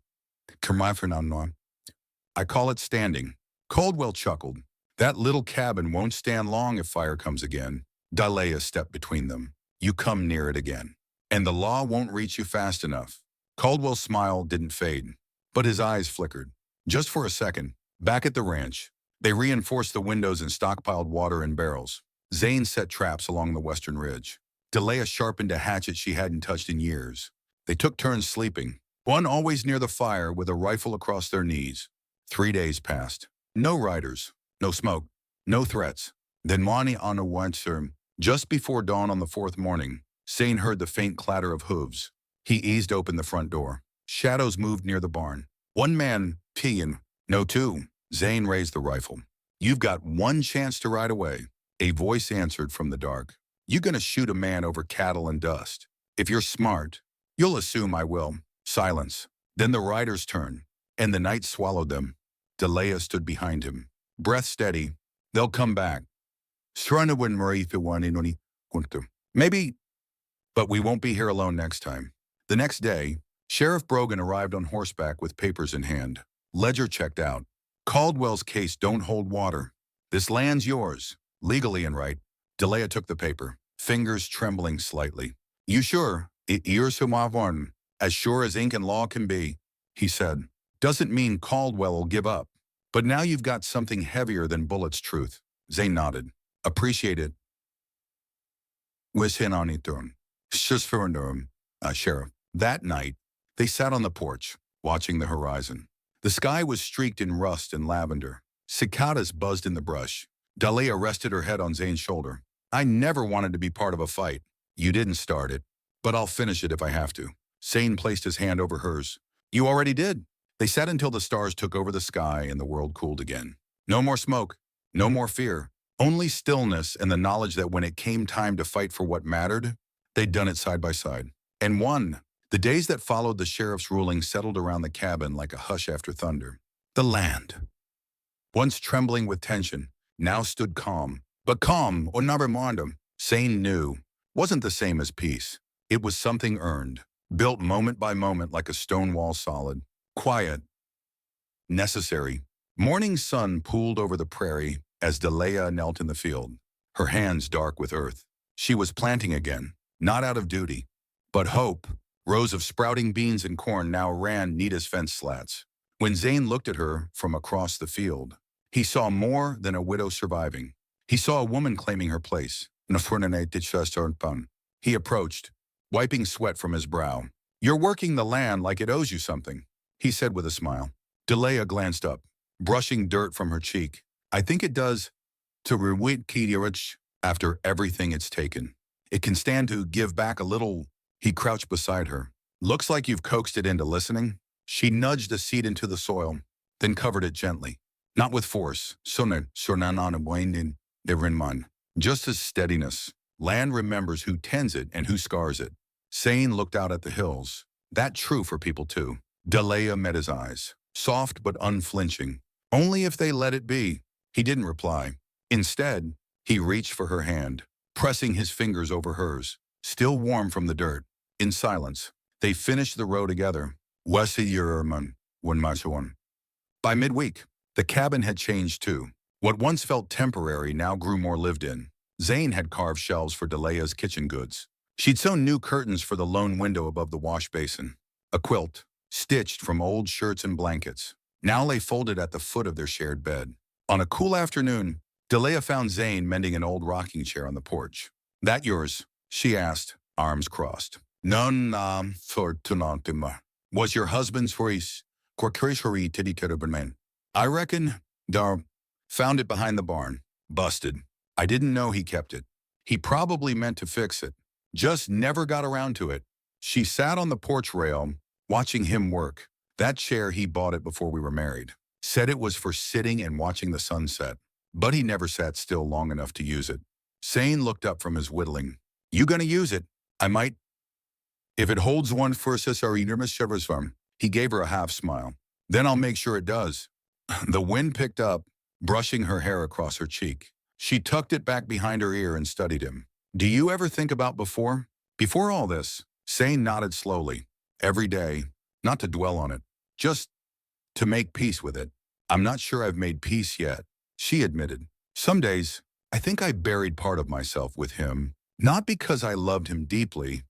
I call it standing. Caldwell chuckled. That little cabin won't stand long if fire comes again. Delia stepped between them. You come near it again, and the law won't reach you fast enough. Caldwell's smile didn't fade, but his eyes flickered. Just for a second, back at the ranch, they reinforced the windows and stockpiled water in barrels. Zane set traps along the western ridge. Delia sharpened a hatchet she hadn't touched in years. They took turns sleeping, one always near the fire with a rifle across their knees. 3 days passed. No riders, no smoke, no threats. Then Wani on a windswept. Just before dawn on the fourth morning, Zane heard the faint clatter of hooves. He eased open the front door. Shadows moved near the barn. One man, peeing. No, two. Zane raised the rifle. You've got one chance to ride away. A voice answered from the dark. You gonna shoot a man over cattle and dust. If you're smart, you'll assume I will. Silence. Then the riders turned, and the night swallowed them. Delia stood behind him, breath steady. They'll come back. Maybe, but we won't be here alone next time. The next day, Sheriff Brogan arrived on horseback with papers in hand. Ledger checked out. Caldwell's case don't hold water. This land's yours, legally and right. Delia took the paper, fingers trembling slightly. You sure? As sure as ink and law can be, he said. Doesn't mean Caldwell will give up. But now you've got something heavier than bullets' truth. Zane nodded. Appreciate it. Sheriff. That night, they sat on the porch, watching the horizon. The sky was streaked in rust and lavender. Cicadas buzzed in the brush. Delia rested her head on Zane's shoulder. I never wanted to be part of a fight. You didn't start it, but I'll finish it if I have to. Zane placed his hand over hers. You already did. They sat until the stars took over the sky and the world cooled again. No more smoke, no more fear, only stillness and the knowledge that when it came time to fight for what mattered, they'd done it side by side. And won. The days that followed the sheriff's ruling settled around the cabin like a hush after thunder. The land, once trembling with tension, now stood calm. But calm, or naramandam, Zane knew, wasn't the same as peace. It was something earned, built moment by moment like a stone wall solid. Quiet, necessary. Morning sun pooled over the prairie as Delia knelt in the field, her hands dark with earth. She was planting again, not out of duty, but hope. Rows of sprouting beans and corn now ran neat as fence slats. When Zane looked at her from across the field, he saw more than a widow surviving. He saw a woman claiming her place. He approached, wiping sweat from his brow. You're working the land like it owes you something, he said with a smile. Delia glanced up, brushing dirt from her cheek. I think it does to rewit Kidirich after everything it's taken. It can stand to give back a little. He crouched beside her. Looks like you've coaxed it into listening. She nudged a seed into the soil, then covered it gently. Not with force. Just as steadiness. Land remembers who tends it and who scars it. Zane looked out at the hills. That true for people too. Delia met his eyes, soft but unflinching. Only if they let it be. He didn't reply. Instead, he reached for her hand, pressing his fingers over hers, still warm from the dirt. In silence, they finished the row together. By midweek, the cabin had changed too. What once felt temporary now grew more lived in. Zane had carved shelves for Delia's kitchen goods. She'd sewn new curtains for the lone window above the wash basin. A quilt, stitched from old shirts and blankets, now lay folded at the foot of their shared bed. On a cool afternoon, Delia found Zane mending an old rocking chair on the porch. That yours? She asked, arms crossed. Non fortunatima. Was your husband's voice? Quakrishery titty. I reckon, dar. Found it behind the barn. Busted. I didn't know he kept it. He probably meant to fix it. Just never got around to it. She sat on the porch rail, watching him work. That chair he bought it before we were married. Said it was for sitting and watching the sunset. But he never sat still long enough to use it. Sane looked up from his whittling. You gonna use it? I might. If it holds one for us our enormous shivers farm. He gave her a half smile. Then I'll make sure it does. The wind picked up, brushing her hair across her cheek. She tucked it back behind her ear and studied him. Do you ever think about before? Before all this? Sane nodded slowly. Every day. Not to dwell on it. Just to make peace with it. I'm not sure I've made peace yet, she admitted. Some days, I think I buried part of myself with him, not because I loved him deeply,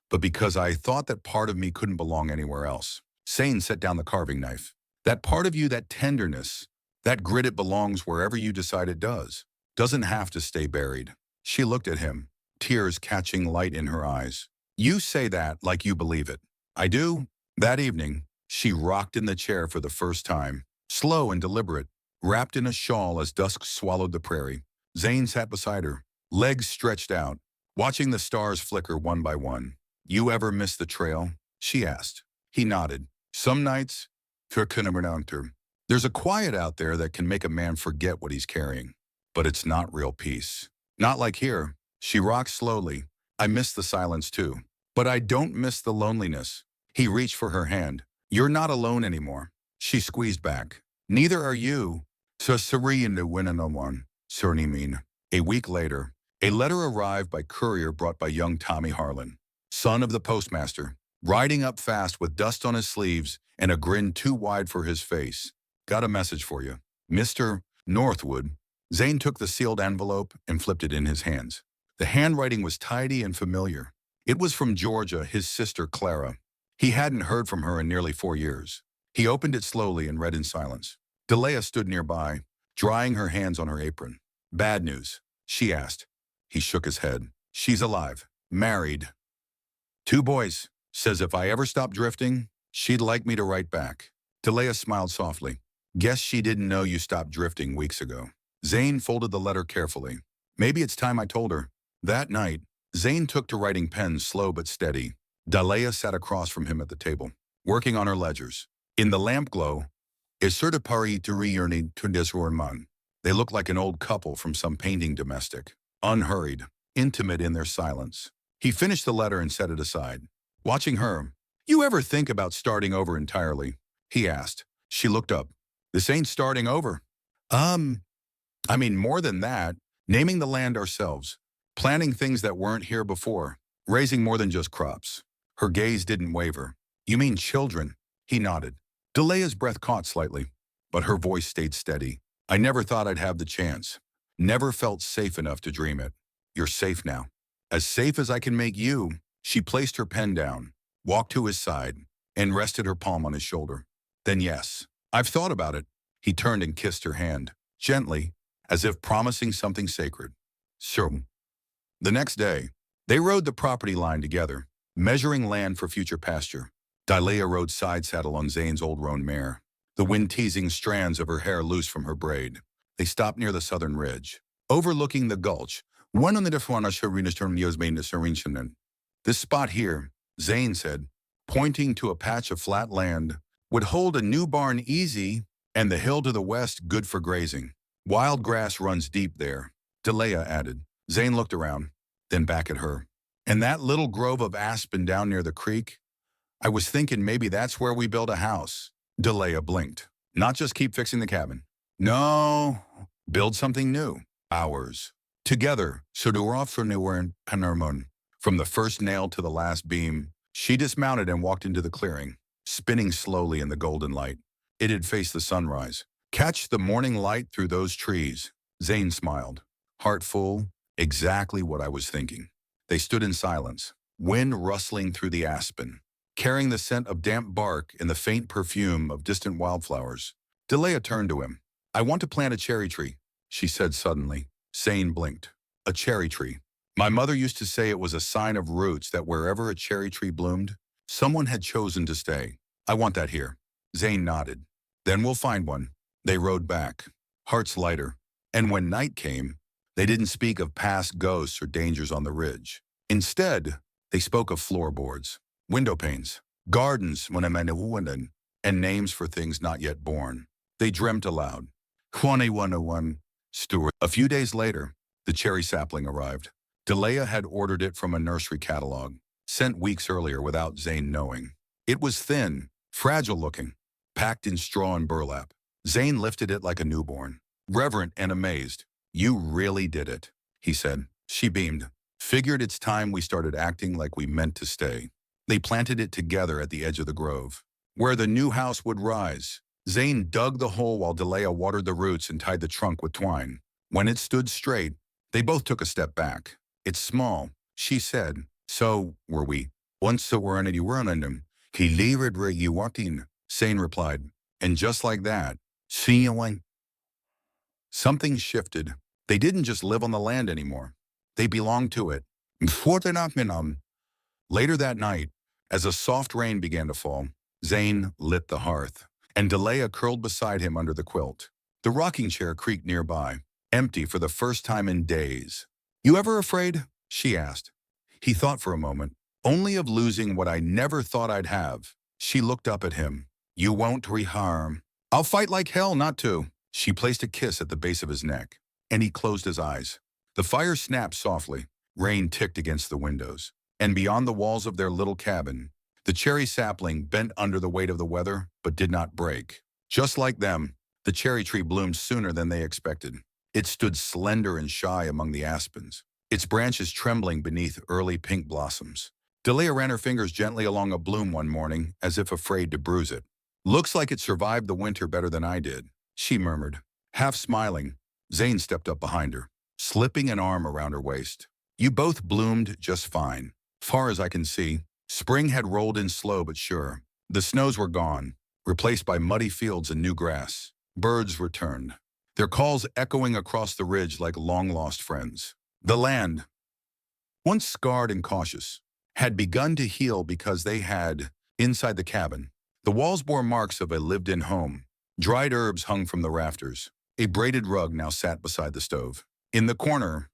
but because I thought that part of me couldn't belong anywhere else. Sane set down the carving knife. That part of you, that tenderness, that grit, it belongs wherever you decide it does. Doesn't have to stay buried. She looked at him, tears catching light in her eyes. You say that like you believe it. I do. That evening, she rocked in the chair for the first time, slow and deliberate, wrapped in a shawl as dusk swallowed the prairie. Zane sat beside her, legs stretched out, watching the stars flicker one by one. You ever miss the trail? She asked. He nodded. Some nights, there's a quiet out there that can make a man forget what he's carrying. But it's not real peace. Not like here. She rocked slowly. I miss the silence too. But I don't miss the loneliness. He reached for her hand. You're not alone anymore. She squeezed back. Neither are you. So serene to win no one. Mean. A week later, a letter arrived by courier brought by young Tommy Harlan, son of the postmaster, riding up fast with dust on his sleeves and a grin too wide for his face. Got a message for you. Mr. Northwood. Zane took the sealed envelope and flipped it in his hands. The handwriting was tidy and familiar. It was from Georgia, his sister Clara. He hadn't heard from her in nearly 4 years. He opened it slowly and read in silence. Delia stood nearby, drying her hands on her apron. Bad news, she asked. He shook his head. She's alive, married. 2 boys. Says if I ever stop drifting, she'd like me to write back. Delia smiled softly. Guess she didn't know you stopped drifting weeks ago. Zane folded the letter carefully. Maybe it's time I told her. That night, Zane took to writing pens slow but steady. Delia sat across from him at the table, working on her ledgers. In the lamp glow, is sort of pari to reurni to desroman. They looked like an old couple from some painting domestic, unhurried, intimate in their silence. He finished the letter and set it aside. Watching her, you ever think about starting over entirely? He asked. She looked up. This ain't starting over. I mean more than that, naming the land ourselves, planting things that weren't here before, raising more than just crops. Her gaze didn't waver. You mean children? He nodded. Delia's breath caught slightly, but her voice stayed steady. I never thought I'd have the chance. Never felt safe enough to dream it. You're safe now. As safe as I can make you. She placed her pen down, walked to his side, and rested her palm on his shoulder. Then yes, I've thought about it. He turned and kissed her hand, gently, as if promising something sacred. So, the next day, they rode the property line together, measuring land for future pasture. Delia rode side saddle on Zane's old roan mare, the wind teasing strands of her hair loose from her braid. They stopped near the southern ridge, overlooking the gulch. One on the This spot here, Zane said, pointing to a patch of flat land, would hold a new barn easy, and the hill to the west good for grazing. Wild grass runs deep there, Delia added. Zane looked around, then back at her. And that little grove of aspen down near the creek? I was thinking maybe that's where we build a house. Delia blinked. Not just keep fixing the cabin. No, build something new. Ours. Together, so we're off for newer and Panermon. From the first nail to the last beam, she dismounted and walked into the clearing, spinning slowly in the golden light. It had faced the sunrise. Catch the morning light through those trees. Zane smiled. Heart full, exactly what I was thinking. They stood in silence, wind rustling through the aspen, carrying the scent of damp bark and the faint perfume of distant wildflowers. Delia turned to him. I want to plant a cherry tree, she said suddenly. Zane blinked. A cherry tree. My mother used to say it was a sign of roots that wherever a cherry tree bloomed, someone had chosen to stay. I want that here. Zane nodded. Then we'll find one. They rode back, hearts lighter. And when night came, they didn't speak of past ghosts or dangers on the ridge. Instead, they spoke of floorboards, window panes, gardens, and names for things not yet born. They dreamt aloud. 2101 Stewart. A few days later, the cherry sapling arrived. Delia had ordered it from a nursery catalog, sent weeks earlier without Zane knowing. It was thin, fragile looking, packed in straw and burlap. Zane lifted it like a newborn, reverent and amazed. You really did it, he said. She beamed. Figured it's time we started acting like we meant to stay. They planted it together at the edge of the grove, where the new house would rise. Zane dug the hole while Delia watered the roots and tied the trunk with twine. When it stood straight, they both took a step back. It's small, she said. So were we. Once so were any him. He levered where you wanting, Zane replied. And just like that, see you when. Something shifted. They didn't just live on the land anymore. They belonged to it. Later that night, as a soft rain began to fall, Zane lit the hearth, and Delia curled beside him under the quilt. The rocking chair creaked nearby, empty for the first time in days. You ever afraid? She asked. He thought for a moment. Only of losing what I never thought I'd have. She looked up at him. You won't reharm. I'll fight like hell not to. She placed a kiss at the base of his neck, and he closed his eyes. The fire snapped softly. Rain ticked against the windows. And beyond the walls of their little cabin, the cherry sapling bent under the weight of the weather, but did not break. Just like them, the cherry tree bloomed sooner than they expected. It stood slender and shy among the aspens, its branches trembling beneath early pink blossoms. Delia ran her fingers gently along a bloom one morning, as if afraid to bruise it. Looks like it survived the winter better than I did, she murmured. Half smiling, Zane stepped up behind her, slipping an arm around her waist. You both bloomed just fine. Far as I can see, spring had rolled in slow but sure. The snows were gone, replaced by muddy fields and new grass. Birds returned, their calls echoing across the ridge like long-lost friends. The land, once scarred and cautious, had begun to heal because they had, inside the cabin, the walls bore marks of a lived-in home. Dried herbs hung from the rafters. A braided rug now sat beside the stove. In the corner,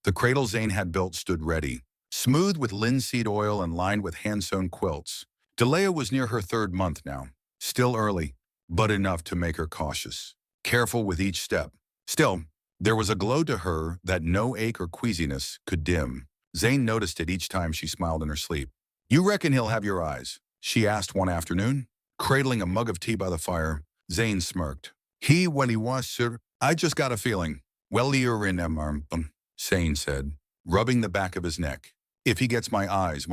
the cradle Zane had built stood ready, smooth with linseed oil and lined with hand-sewn quilts. Delia was near her 3rd month now, still early, but enough to make her cautious, careful with each step. Still, there was a glow to her that no ache or queasiness could dim. Zane noticed it each time she smiled in her sleep. You reckon he'll have your eyes? She asked one afternoon. Cradling a mug of tea by the fire, Zane smirked. When he was, sir, I just got a feeling. Well, you're in Zane said, rubbing the back of his neck. If he gets my eyes,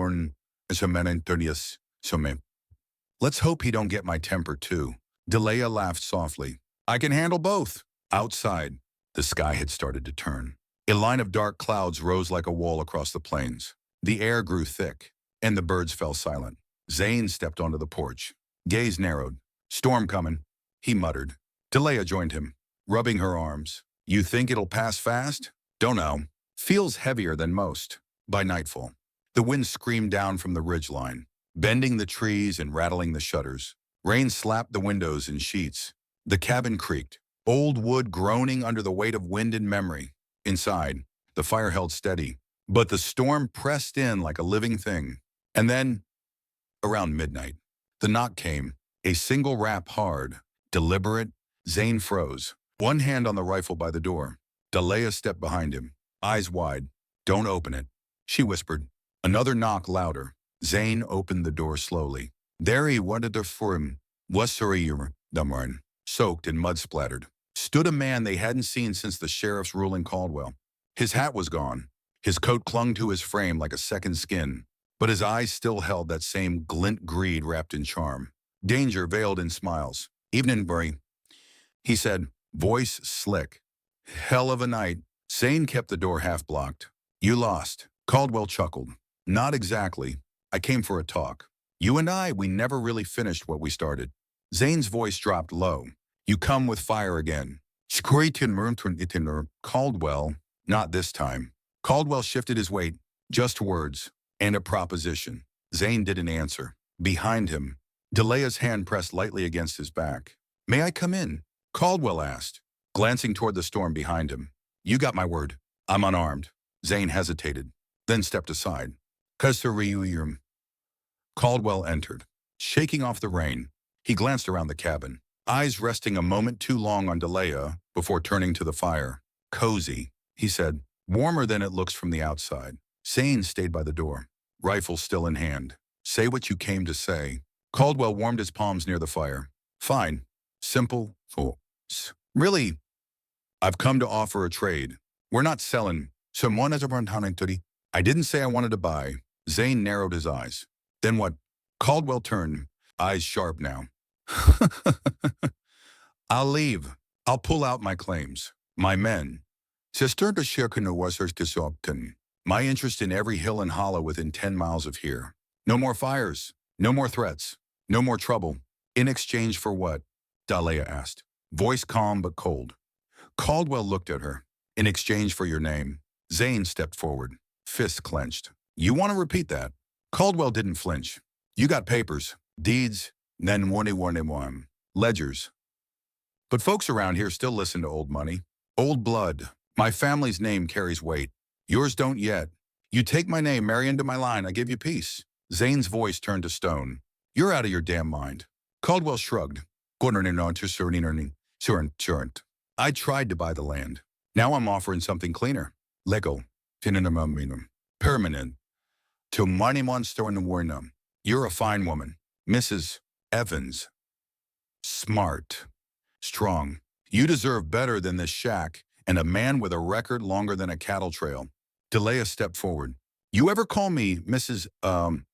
let's hope he don't get my temper too. Delia laughed softly. I can handle both. Outside, the sky had started to turn. A line of dark clouds rose like a wall across the plains. The air grew thick, and the birds fell silent. Zane stepped onto the porch. Gaze narrowed. Storm coming, he muttered. Delia joined him, rubbing her arms. You think it'll pass fast? Don't know. Feels heavier than most. By nightfall, the wind screamed down from the ridgeline, bending the trees and rattling the shutters. Rain slapped the windows in sheets. The cabin creaked, old wood groaning under the weight of wind and memory. Inside, the fire held steady, but the storm pressed in like a living thing. And then, around midnight, the knock came, a single rap hard, deliberate. Zane froze, one hand on the rifle by the door. Delia stepped behind him, eyes wide. Don't open it, she whispered. Another knock louder. Zane opened the door slowly. There he wanted to for him. Soaked and mud-splattered, stood a man they hadn't seen since the sheriff's rule in Caldwell. His hat was gone. His coat clung to his frame like a second skin, but his eyes still held that same glint greed wrapped in charm. Danger veiled in smiles. Evening, Bury, he said, voice slick. Hell of a night. Zane kept the door half blocked. You lost. Caldwell chuckled. Not exactly. I came for a talk. You and we never really finished what we started. Zane's voice dropped low. You come with fire again. Caldwell, not this time. Caldwell shifted his weight, just words, and a proposition. Zane didn't answer. Behind him, Delea's hand pressed lightly against his back. May I come in? Caldwell asked, glancing toward the storm behind him. You got my word. I'm unarmed. Zane hesitated, then stepped aside. Caldwell entered. Shaking off the rain, he glanced around the cabin, eyes resting a moment too long on Delea before turning to the fire. Cozy, he said, warmer than it looks from the outside. Zane stayed by the door, rifle still in hand. Say what you came to say. Caldwell warmed his palms near the fire. Fine. Simple. Oh. Really, I've come to offer a trade. We're not selling. I didn't say I wanted to buy. Zane narrowed his eyes. Then what? Caldwell turned, eyes sharp now. I'll leave. I'll pull out my claims. My men. My interest in every hill and hollow within 10 miles of here. No more fires. No more threats. No more trouble. In exchange for what? Dalea asked, voice calm but cold. Caldwell looked at her. In exchange for your name. Zane stepped forward, fists clenched. You want to repeat that? Caldwell didn't flinch. You got papers, deeds, then one, ledgers. But folks around here still listen to old money. Old blood. My family's name carries weight. Yours don't yet. You take my name, marry into my line, I give you peace. Zane's voice turned to stone. You're out of your damn mind. Caldwell shrugged. I tried to buy the land. Now I'm offering something cleaner. Legal. Permanent. To money monster in the warnum. You're a fine woman. Mrs. Evans. Smart. Strong. You deserve better than this shack and a man with a record longer than a cattle trail. Delea stepped forward. You ever call me Mrs.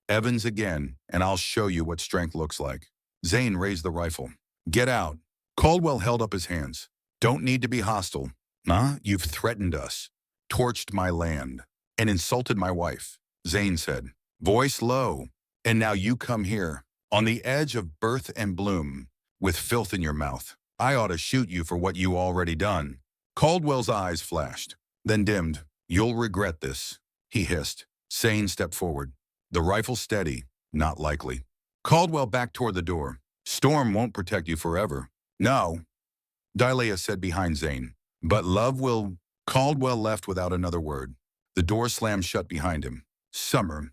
Evans again, and I'll show you what strength looks like. Zane raised the rifle. Get out. Caldwell held up his hands. Don't need to be hostile. You've threatened us, torched my land, and insulted my wife, Zane said, voice low. And now you come here, on the edge of birth and bloom, with filth in your mouth. I ought to shoot you for what you already done. Caldwell's eyes flashed, then dimmed. You'll regret this, he hissed. Zane stepped forward, the rifle steady, not likely. Caldwell backed toward the door. Storm won't protect you forever. No, Dalea said behind Zane. But love will. Caldwell left without another word. The door slammed shut behind him. Summer.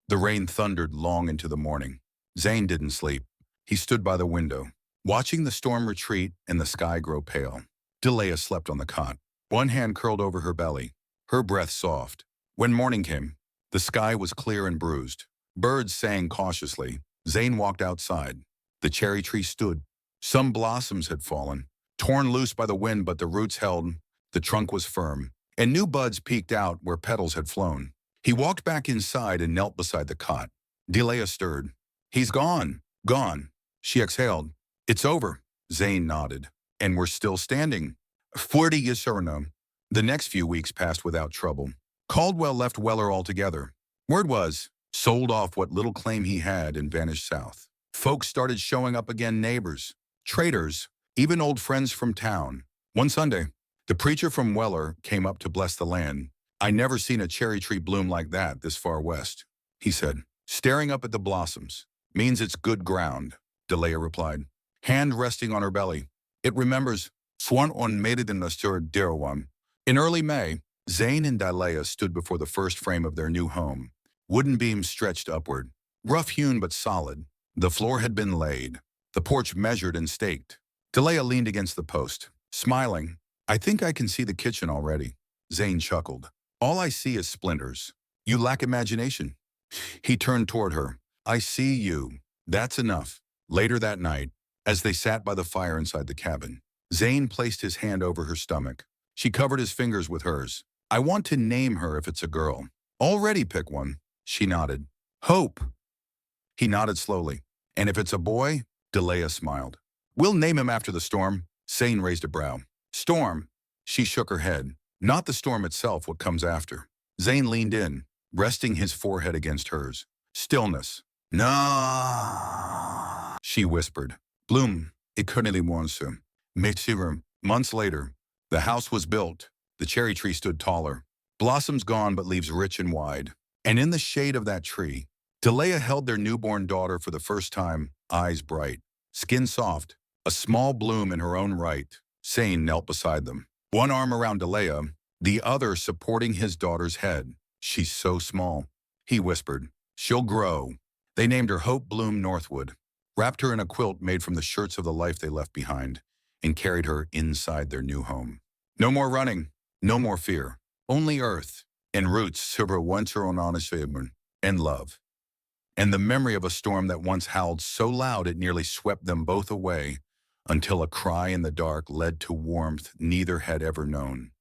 The rain thundered long into the morning. Zane didn't sleep. He stood by the window, watching the storm retreat and the sky grow pale. Delea slept on the cot, one hand curled over her belly, her breath soft. When morning came, the sky was clear and bruised. Birds sang cautiously. Zane walked outside. The cherry tree stood. Some blossoms had fallen, torn loose by the wind, but the roots held. The trunk was firm, and new buds peeked out where petals had flown. He walked back inside and knelt beside the cot. Delea stirred. He's gone. Gone. She exhaled. It's over. Zane nodded. And we're still standing. 40 years or no. The next few weeks passed without trouble. Caldwell left Weller altogether. Word was, sold off what little claim he had and vanished south. Folks started showing up again, neighbors, traders, even old friends from town. One Sunday, the preacher from Weller came up to bless the land. I never seen a cherry tree bloom like that this far west, he said, staring up at the blossoms. Means it's good ground, Delea replied, hand resting on her belly. It remembers Swan on mated in the Derwan. In early May, Zane and Delea stood before the first frame of their new home. Wooden beams stretched upward, rough-hewn but solid. The floor had been laid, the porch measured and staked. Delea leaned against the post, smiling. I think I can see the kitchen already. Zane chuckled. All I see is splinters. You lack imagination. He turned toward her. I see you. That's enough. Later that night, as they sat by the fire inside the cabin, Zane placed his hand over her stomach. She covered his fingers with hers. I want to name her if it's a girl. Already pick one. She nodded. Hope. He nodded slowly. And if it's a boy? Delea smiled. We'll name him after the storm. Zane raised a brow. Storm. She shook her head. Not the storm itself, what comes after. Zane leaned in, resting his forehead against hers. Stillness. No. She whispered. Bloom. It couldn't want to. Metsirum. Months later, the house was built. The cherry tree stood taller, blossoms gone but leaves rich and wide. And in the shade of that tree, Delia held their newborn daughter for the first time, eyes bright, skin soft, a small bloom in her own right. Sane knelt beside them, one arm around Delia, the other supporting his daughter's head. She's so small, he whispered. She'll grow. They named her Hope Bloom Northwood, wrapped her in a quilt made from the shirts of the life they left behind, and carried her inside their new home. No more running, no more fear, only earth and roots sobre winter on honest and love. And the memory of a storm that once howled so loud it nearly swept them both away, until a cry in the dark led to warmth neither had ever known.